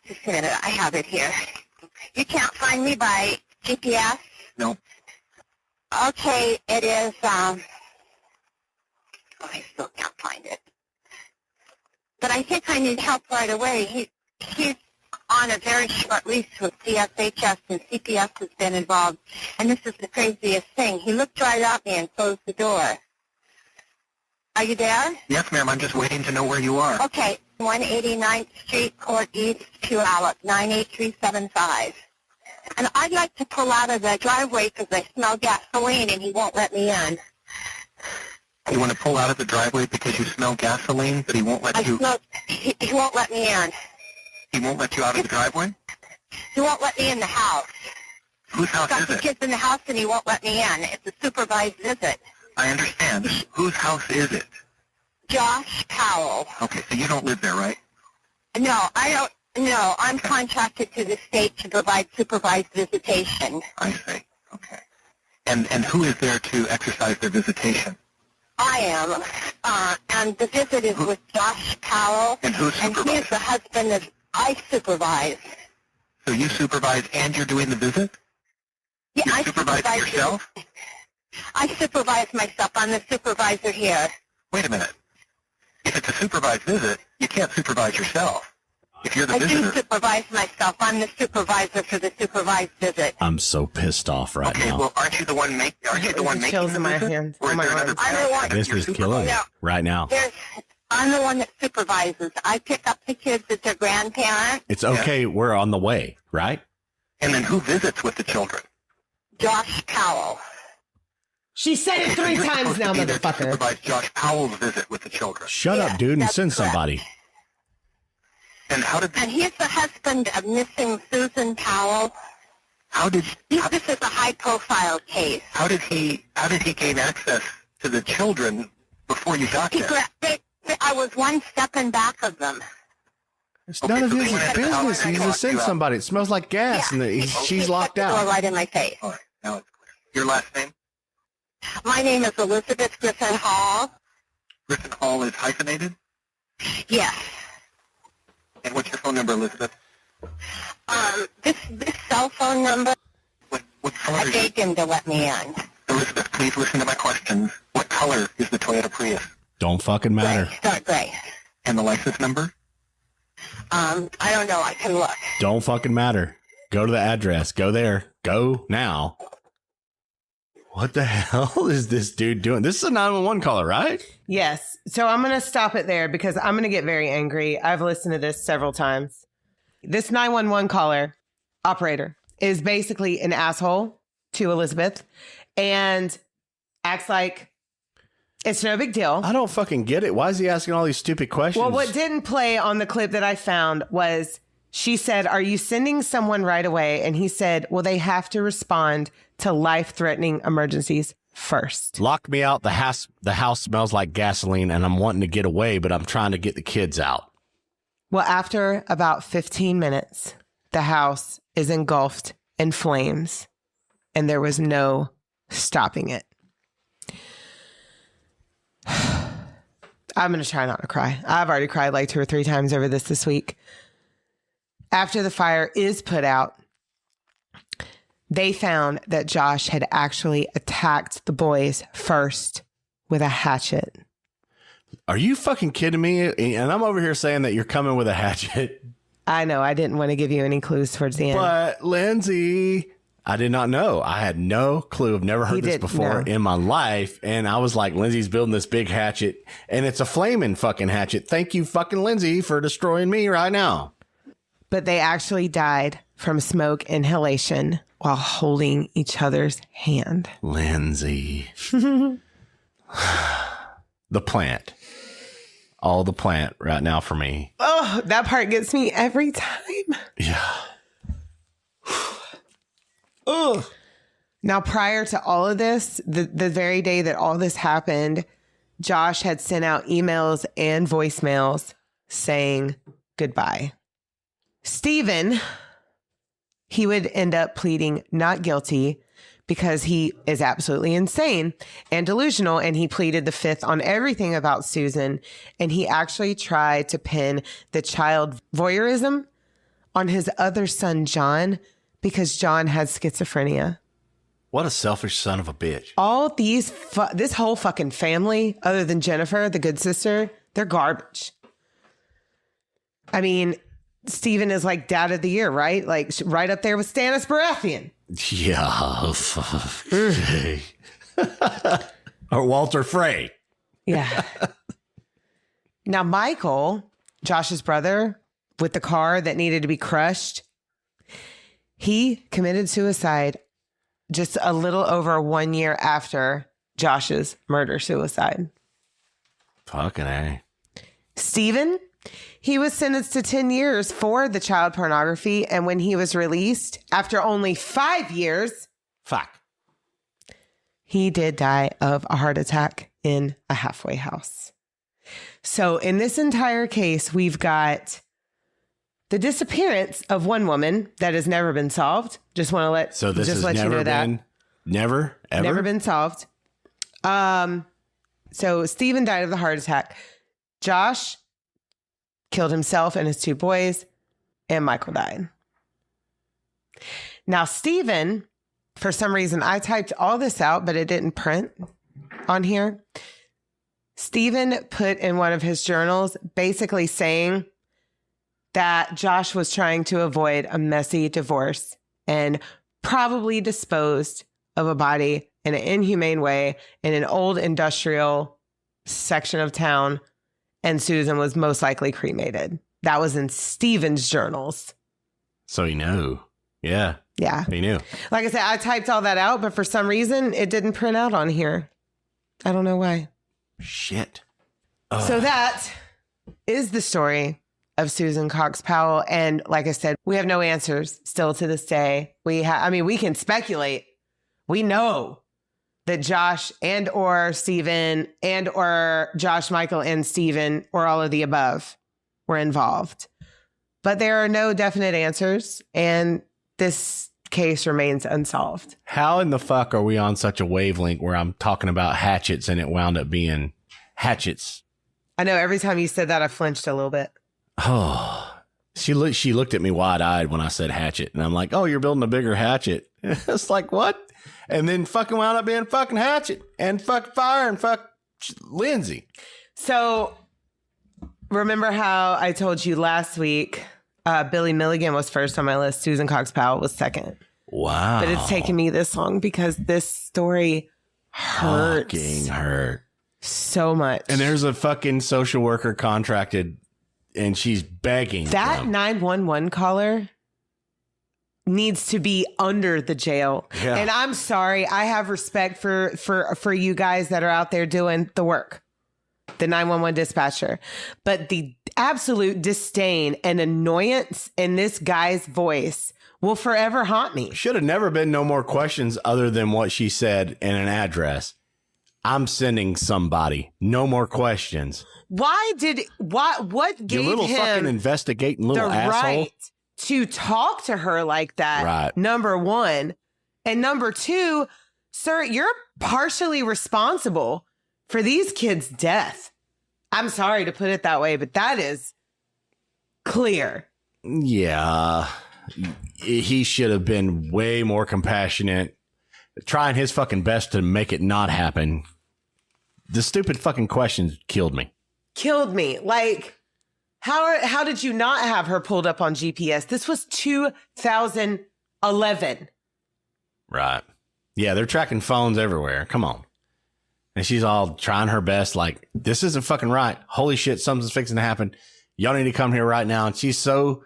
just a minute. I have it here. You can't find me by GPS? No. Okay, it is, I still can't find it. But I think I need help right away. He's on a very short lease with CSHS, and CPS has been involved. And this is the craziest thing. He looked right at me and closed the door. Are you there? Yes, ma'am. I'm just waiting to know where you are. Okay, 189th Street, Court East, Puyallup, 98375. And I'd like to pull out of the driveway because I smell gasoline and he won't let me in. You want to pull out of the driveway because you smell gasoline, but he won't let you... He won't let me in. He won't let you out of the driveway? He won't let me in the house. Whose house Got is the it? kids in the house and he won't let me in. It's a supervised visit. I understand. Whose house is it? Josh Powell. Okay, so you don't live there, right? No, I don't. No, I'm contracted to the state to provide supervised visitation. I see. Okay. And who is there to exercise their visitation? I am, and the visit is with Josh Powell. And who And he supervises? is the husband that I supervise. So you supervise and you're doing the visit? Yeah, You I supervise yourself? I supervise myself. I'm the supervisor here. Wait a minute. If it's a supervised visit, you can't supervise yourself. If you're the I do visitor. supervise myself. I'm the supervisor for the supervised visit. I'm so pissed off right Okay, now. well, aren't you the one making Chills the in my visit? hands. Or Oh is my there another arms. I'm the parent one- that This you're is killing me supervising? right now. I'm the one that supervises. I pick up the kids at their grandparents. It's okay. We're on the way, right? And then who visits with the children? Josh Powell. She said it So 3 you're times supposed now, to be there to motherfucker. supervise Josh Powell's visit with the children. Shut Yeah, up, dude, and that's send correct. somebody. And how did And he's the husband of missing Susan Powell. This is a high-profile case. how did he gain access to the children before you got there? I was one step in back of them. It's none of so his they went business. out He's and to locked send you out. somebody. It smells like gas, and she's locked Door out. right in my face. All right, now it's clear. Your last name? My name is Elizabeth Griffin Hall. Griffin Hall is hyphenated? Yes. And what's your phone number, Elizabeth? This cell phone number, What color I is it? begged him to let me in. Elizabeth, please listen to my questions. What color is the Toyota Prius? Don't fucking matter. Dark gray. And the license number? I don't know. I can look. Don't fucking matter. Go to the address. Go there. Go now. What the hell is this dude doing? This is a 911 caller, right? Yes. So I'm going to stop it there because I'm going to get very angry. I've listened to this several times. This 911 caller operator is basically an asshole to Elizabeth and acts like it's no big deal. I don't fucking get it. Why is he asking all these stupid questions? Well, what didn't play on the clip that I found was she said, "Are you sending someone right away?" And he said, "Well, they have to respond to life-threatening emergencies first." Lock me out. The house smells like gasoline, and I'm wanting to get away, but I'm trying to get the kids out. Well, after about 15 minutes, the house is engulfed in flames, and there was no stopping it. I'm going to try not to cry. I've already cried like 2 or 3 times over this week. After the fire is put out, they found that Josh had actually attacked the boys first with a hatchet. Are you fucking kidding me? And I'm over here saying that you're coming with a hatchet. I know, I didn't want to give you any clues towards the end. But Lindsay, I did not know. I had no clue. I've never heard this before in my life. And I was like, Lindsay's building this big hatchet, and it's a flaming fucking hatchet. Thank you, fucking Lindsay, for destroying me right now. But they actually died from smoke inhalation while holding each other's hand. Lindsay. The plant. All the plant right now for me. Oh, that part gets me every time. Yeah. Ugh. Now, prior to all of this, the very day that all this happened, Josh had sent out emails and voicemails saying goodbye. Stephen, he would end up pleading not guilty because he is absolutely insane and delusional, and he pleaded the fifth on everything about Susan, and he actually tried to pin the child voyeurism on his other son, John, because John had schizophrenia. What a selfish son of a bitch. All these, this whole fucking family, other than Jennifer, the good sister, they're garbage. I mean, Stephen is like dad of the year, right? Like right up there with Stannis Baratheon. Yeah. Or Walter Frey. Yeah. Now, Michael, Josh's brother, with the car that needed to be crushed, he committed suicide just a little over 1 year after Josh's murder-suicide. Fucking A. Stephen, he was sentenced to 10 years for the child pornography. And when he was released after only 5 years, Fuck. he did die of a heart attack in a halfway house. So in this entire case, we've got the disappearance of one woman that has never been solved. Just want to let So this has you never know that. been, never, ever? Never been solved. So Stephen died of the heart attack. Josh killed himself and his 2 boys, and Michael died. Now, Stephen, for some reason, I typed all this out, but it didn't print on here. Stephen put in one of his journals basically saying that Josh was trying to avoid a messy divorce and probably disposed of a body in an inhumane way in an old industrial section of town, and Susan was most likely cremated. That was in Stephen's journals. So he knew. Yeah. Yeah. He knew. Like I said, I typed all that out, but for some reason, it didn't print out on here. I don't know why. Shit. So that is the story of Susan Cox Powell. And like I said, we have no answers still to this day. We can speculate. We know that Josh and or Stephen and or Josh, Michael, and Stephen, or all of the above, were involved. But there are no definite answers, and this case remains unsolved. How in the fuck are we on such a wavelength where I'm talking about hatchets and it wound up being hatchets? I know every time you said that, I flinched a little bit. Oh, she looked at me wide-eyed when I said hatchet, and I'm like, oh, you're building a bigger hatchet. It's like, what? And then fucking wound up being fucking hatchet and fuck fire and fuck Lindsay. So remember how I told you last week, Billy Milligan was first on my list. Susan Cox Powell was second. Wow. But it's taken me this long because this story hurts. Fucking hurt. So much. And there's a fucking social worker contracted, and she's begging. That them. 911 caller needs to be under the jail. Yeah. And I'm sorry. I have respect for you guys that are out there doing the work. The 911 dispatcher. But the absolute disdain and annoyance in this guy's voice will forever haunt me. Should have never been no more questions other than what she said and an address. I'm sending somebody. No more questions. What gave You little him fucking investigating little the asshole. right to talk to her like that? Right. Number one. And number two, sir, you're partially responsible for these kids' death. I'm sorry to put it that way, but that is clear. Yeah. He should have been way more compassionate, trying his fucking best to make it not happen. The stupid fucking questions killed me. Like, how did you not have her pulled up on GPS? This was 2011. Right. Yeah, they're tracking phones everywhere. Come on. And she's all trying her best, like, this isn't fucking right. Holy shit, something's fixing to happen. Y'all need to come here right now. And she's so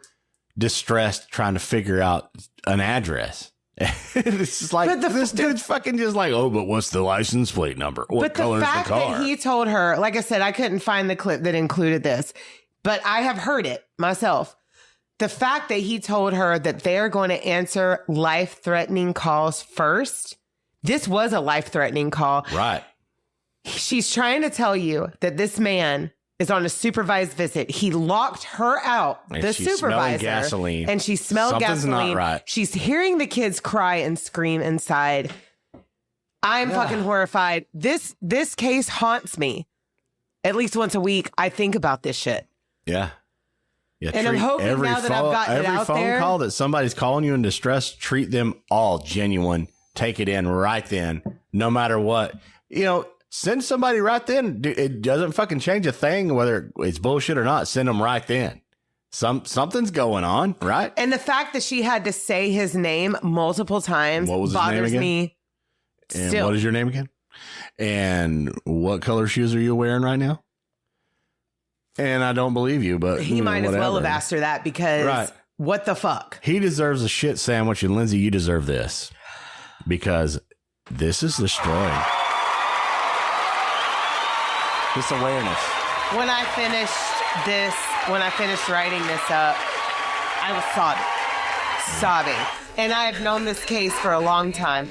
distressed trying to figure out an address. It's just like, this dude's fucking just like, oh, but what's the license plate number? What color is the car? But the fact that he told her, like I said, I couldn't find the clip that included this, but I have heard it myself. The fact that he told her that they're going to answer life-threatening calls first. This was a life-threatening call. Right. She's trying to tell you that this man is on a supervised visit. He locked her out, And the she's smelling supervisor. gasoline. And she smelled Something's gasoline. not right. She's hearing the kids cry and scream inside. I'm fucking horrified. This case haunts me. At least once a week, I think about this shit. Yeah. Yeah, And I'm hoping every now that I've gotten it out phone there. call that somebody's calling you in distress, treat them all genuine. Take it in right then, no matter what. You know, send somebody right then. It doesn't fucking change a thing whether it's bullshit or not. Send them right then. Something's going on, right? And the fact that she had to say his name multiple times What was his name bothers again? me. And Still. what is your name again? And what color shoes are you wearing right now? And I don't believe you, but He might as well have whatever. asked her that because Right. what the fuck? He deserves a shit sandwich, and Lindsay, you deserve this because this is destroying. This awareness. When I finished writing this up, I was sobbing. And I have known this case for a long time.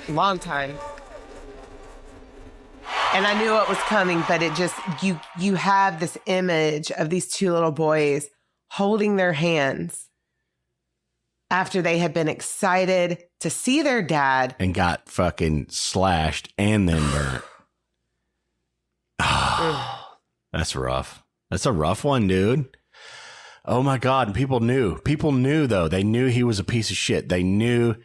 And I knew it was coming, but it just, you have this image of these two little boys holding their hands after they had been excited to see their dad. And got fucking slashed and then burnt. That's rough. That's a rough one, dude. Oh my God. And people knew. People knew, though. They knew he was a piece of shit. They knew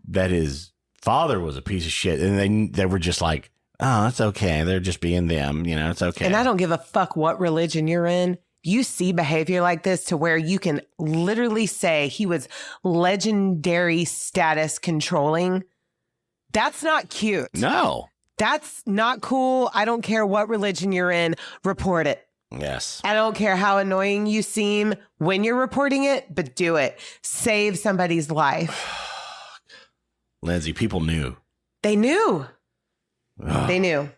that his father was a piece of shit. And they were just like, oh, it's okay. They're just being them. You know, it's okay. And I don't give a fuck what religion you're in. You see behavior like this to where you can literally say he was legendary status controlling. That's not cute. No. That's not cool. I don't care what religion you're in. Report it. Yes. I don't care how annoying you seem when you're reporting it, but do it. Save somebody's life. Lindsay, people knew. They knew. Ugh. They knew.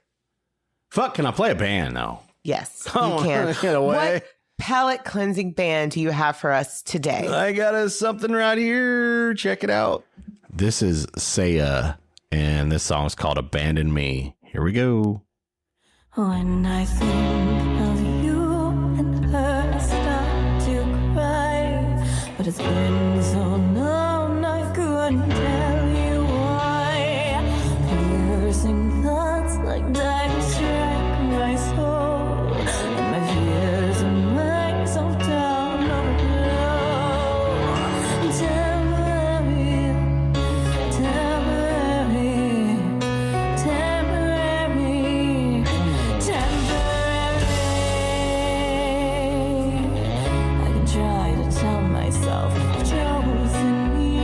Fuck, can I play a band, though? Yes, Oh, you can. get away. What palate cleansing band do you have for us today? I got something right here. Check it out. This is Saya, and this song is called Abandon Me. Here we go. When I think of you and her, I start to cry. But it's been so long, I couldn't tell you why. Piercing thoughts like daggers strike my soul, and my fears and myself down overflow. Temporary, temporary, temporary, temporary. I can try to tell myself I've chosen me,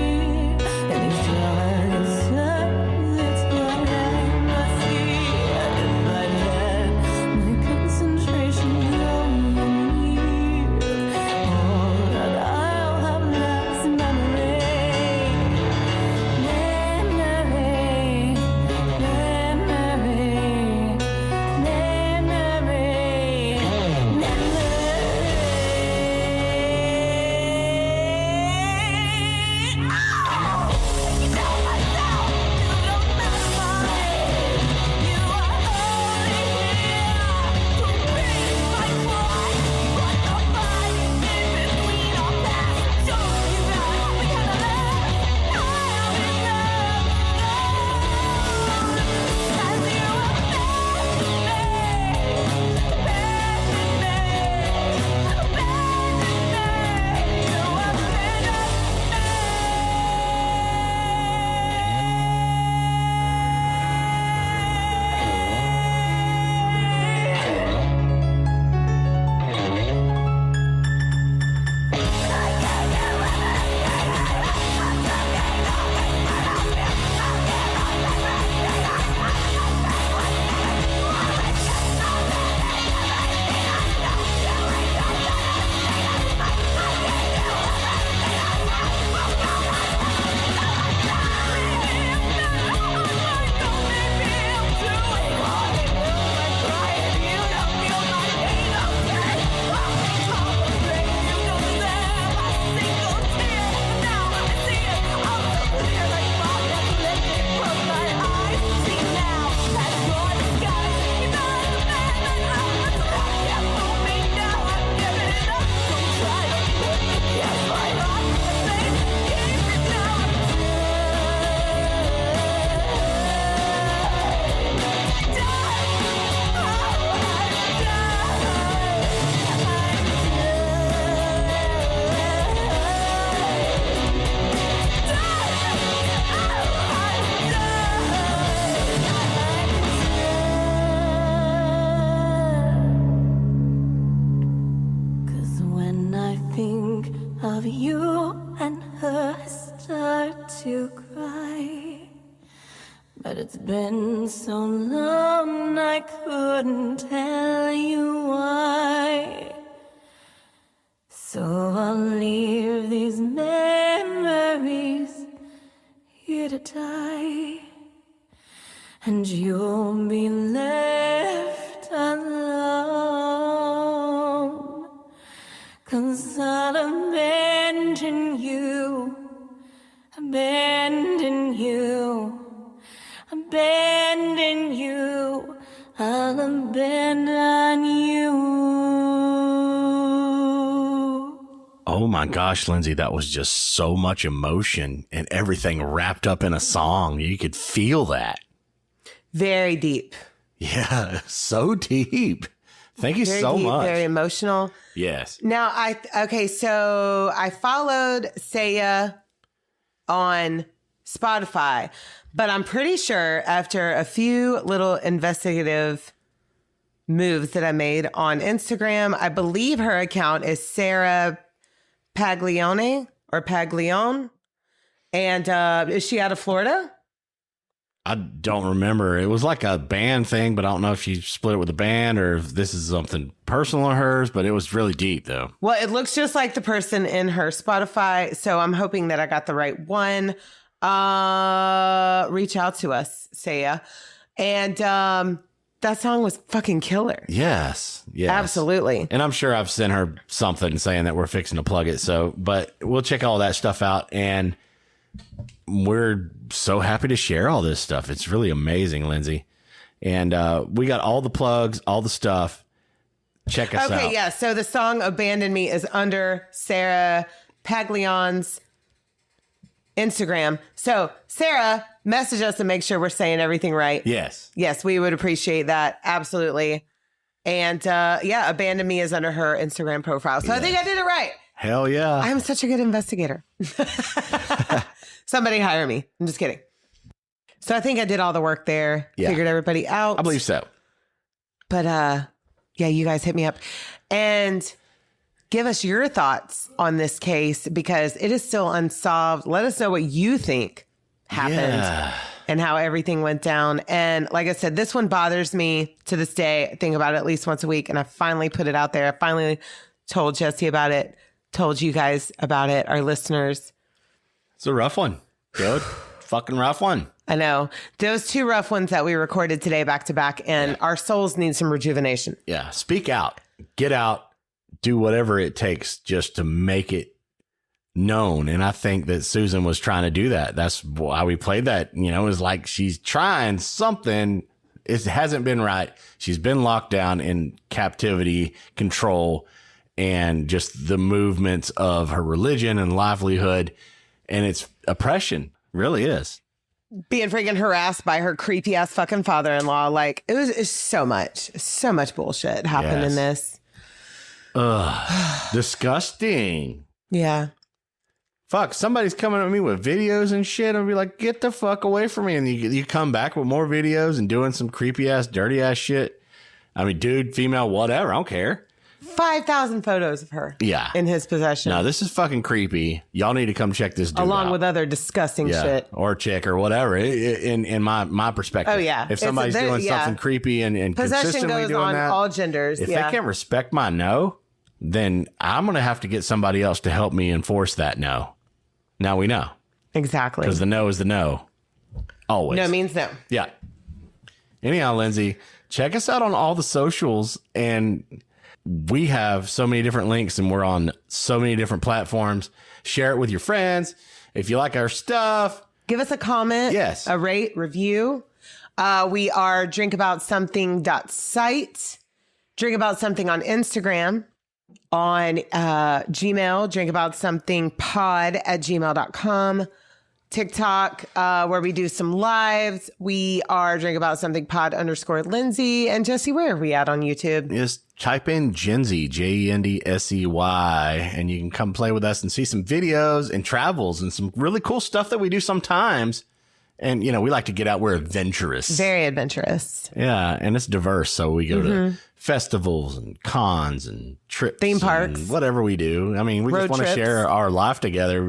and these darkest times it's what I must see. If I let my concentration go and leave, all that I'll have left is memory, memory, memory, of you and her, I start to cry. But it's been so long, I couldn't tell you why. So I'll leave these memories here to die, and you'll be left alone. 'Cause I'll abandon you, abandon you, abandon you. my gosh, Lindsay, that was just so much emotion and everything wrapped up in a song. You could feel that. Very deep. Yeah, so deep. Thank you Very so deep, much. very emotional. Yes. Now, so I followed Saya on Spotify, but I'm pretty sure after a few little investigative moves that I made on Instagram, I believe her account is Sarah Paglione or Paglione. And is she out of Florida? I don't remember. It was like a band thing, but I don't know if she split it with a band or if this is something personal of hers, but it was really deep though. Well, it looks just like the person in her Spotify, so I'm hoping that I got the right one. Reach out to us, Saya. And that song was fucking killer. Yes. Yes. Absolutely. And I'm sure I've sent her something saying that we're fixing to plug it. So, but we'll check all that stuff out. And we're so happy to share all this stuff. It's really amazing, Lindsay. And we got all the plugs, all the stuff. Check us out. Okay, yeah. So the song Abandon Me is under Sarah Paglione's Instagram. So Sarah, message us and make sure we're saying everything right. Yes. Yes, we would appreciate that. Absolutely. And yeah, Abandon Me is under her Instagram profile. So I think I did it right. Hell yeah. I'm such a good investigator. Somebody hire me. I'm just kidding. So I think I did all the work there. Yeah. Figured everybody out. I believe so. But yeah, you guys hit me up and give us your thoughts on this case because it is still unsolved. Let us know what you think happened and how everything went down. And like I said, this one bothers me to this day. I think about it at least once a week. And I finally put it out there. I finally told Jesse about it, told you guys about it, our listeners. It's a rough one, dude. Fucking rough one. I know. Those two rough ones that we recorded today back to back, and our souls need some rejuvenation. Yeah. Speak out. Get out. Do whatever it takes just to make it known. And I think that Susan was trying to do that. That's why we played that. You know, it was like she's trying something. It hasn't been right. She's been locked down in captivity, control, and just the movements of her religion and livelihood. And it's oppression. Really is. Being freaking harassed by her creepy ass fucking father-in-law. Like it's so much bullshit happened in this. Ugh. Disgusting. Yeah. Fuck, somebody's coming at me with videos and shit and be like, get the fuck away from me. And you come back with more videos and doing some creepy ass, dirty ass shit. I mean, dude, female, whatever. I don't care. 5,000 photos of her. Yeah. In his possession. No, this is fucking creepy. Y'all need to come check this dude along out. with other disgusting shit. Or chick or whatever. In my perspective. Oh, yeah. If somebody's doing something creepy and possession consistently goes doing on that, all genders. if they can't respect my no, then I'm going to have to get somebody else to help me enforce that no. Now we know. Exactly. Because the no is the no. Always. No means no. Yeah. Anyhow, Lindsay, check us out on all the socials. And we have so many different links and we're on so many different platforms. Share it with your friends. If you like our stuff, give us a comment. Yes. A rate, review. We are drinkaboutSomething.site. Drink About Something on Instagram. On Gmail, drinkaboutSomethingpod@gmail.com. TikTok, where we do some lives. We are drinkaboutSomethingpod_Lindsay. And Jesse, where are we at on YouTube? just type in Gendsey, JENDSEY, and you can come play with us and see some videos and travels and some really cool stuff that we do sometimes. And, you know, we like to get out. We're adventurous. Very adventurous. Yeah, and it's diverse. So we go to festivals and cons and trips. Theme parks. And whatever we do. I mean, we Road just want to trips. share our life together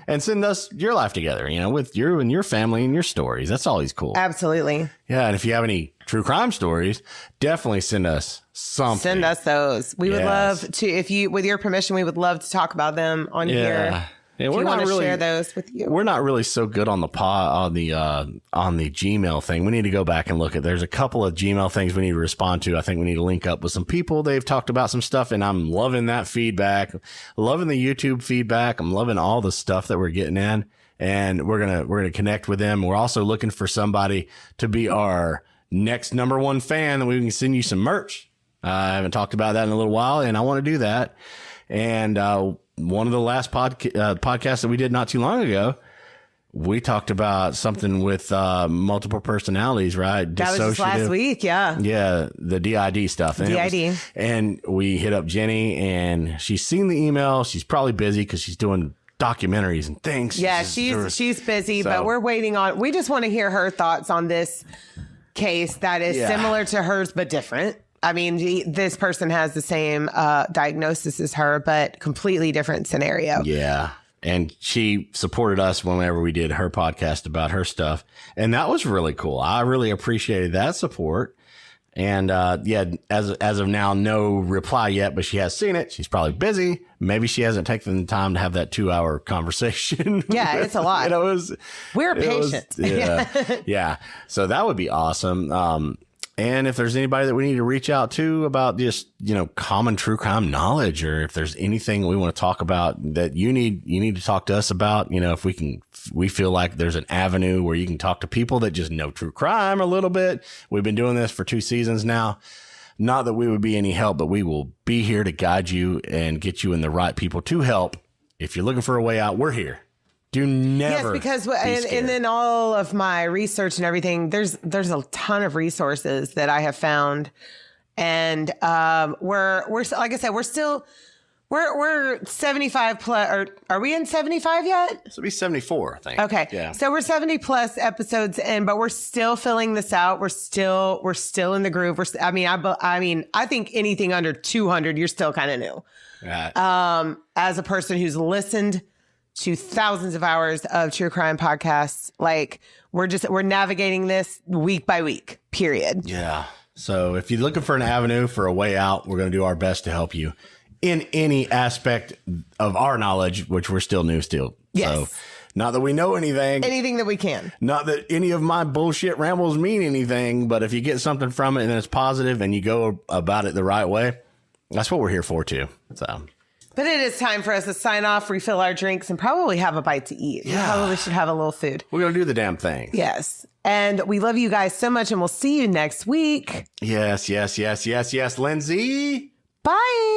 and send us your life together, you know, with you and your family and your stories. That's always cool. Absolutely. Yeah, and if you have any true crime stories, definitely send us something. Send us those. We would Yes. love to, with your permission, we would love to talk about them on here. Yeah. Yeah, If we're you not want to really share those with you. We're not really so good on the on the Gmail thing. We need to go back and look at. There's a couple of Gmail things we need to respond to. I think we need to link up with some people. They've talked about some stuff, and I'm loving that feedback. Loving the YouTube feedback. I'm loving all the stuff that we're getting in, and we're gonna connect with them. We're also looking for somebody to be our next #1 fan, that we can send you some merch. I haven't talked about that in a little while, and I want to do that. And one of the last podcasts that we did not too long ago, we talked about something with multiple personalities, right? That was just last week, yeah. Yeah, the DID stuff. And DID. And we hit up Jenny, and she's seen the email. She's probably busy because she's doing documentaries and things. Yeah, she's busy, but we're waiting on. We just want to hear her thoughts on this case that is similar to hers but different. I mean, this person has the same diagnosis as her, but completely different scenario. Yeah. And she supported us whenever we did her podcast about her stuff. And that was really cool. I really appreciated that support. And as of now, no reply yet, but she has seen it. She's probably busy. Maybe she hasn't taken the time to have that 2-hour conversation. Yeah, it's a lot. We're patient. Yeah. So that would be awesome. And if there's anybody that we need to reach out to about just, common true crime knowledge, or if there's anything we want to talk about that you need to talk to us about, if we feel like there's an avenue where you can talk to people that just know true crime a little bit. We've been doing this for 2 seasons now. Not that we would be any help, but we will be here to guide you and get you in the right people to help. If you're looking for a way out, we're here. Do never. Yes, because and then all of my research and everything, there's a ton of resources that I have found, and we're like I said, we're 75 plus. Or are we in 75 yet? This will be 74, I think. Okay, yeah. So we're 70 plus episodes in, but we're still filling this out. We're still in the groove. I think anything under 200, you're still kind of new. Right. As a person who's listened to thousands of hours of true crime podcasts, like we're navigating this week by week, period. Yeah. So if you're looking for an avenue for a way out, we're going to do our best to help you in any aspect of our knowledge, which we're still new still. Yes. So not that we know anything that we can. Not that any of my bullshit rambles mean anything, but if you get something from it and it's positive and you go about it the right way, that's what we're here for too. So. But it is time for us to sign off, refill our drinks, and probably have a bite to eat. Yeah. We probably should have a little food. We're going to do the damn thing. Yes. And we love you guys so much, and we'll see you next week. Yes, Lindsay. Bye.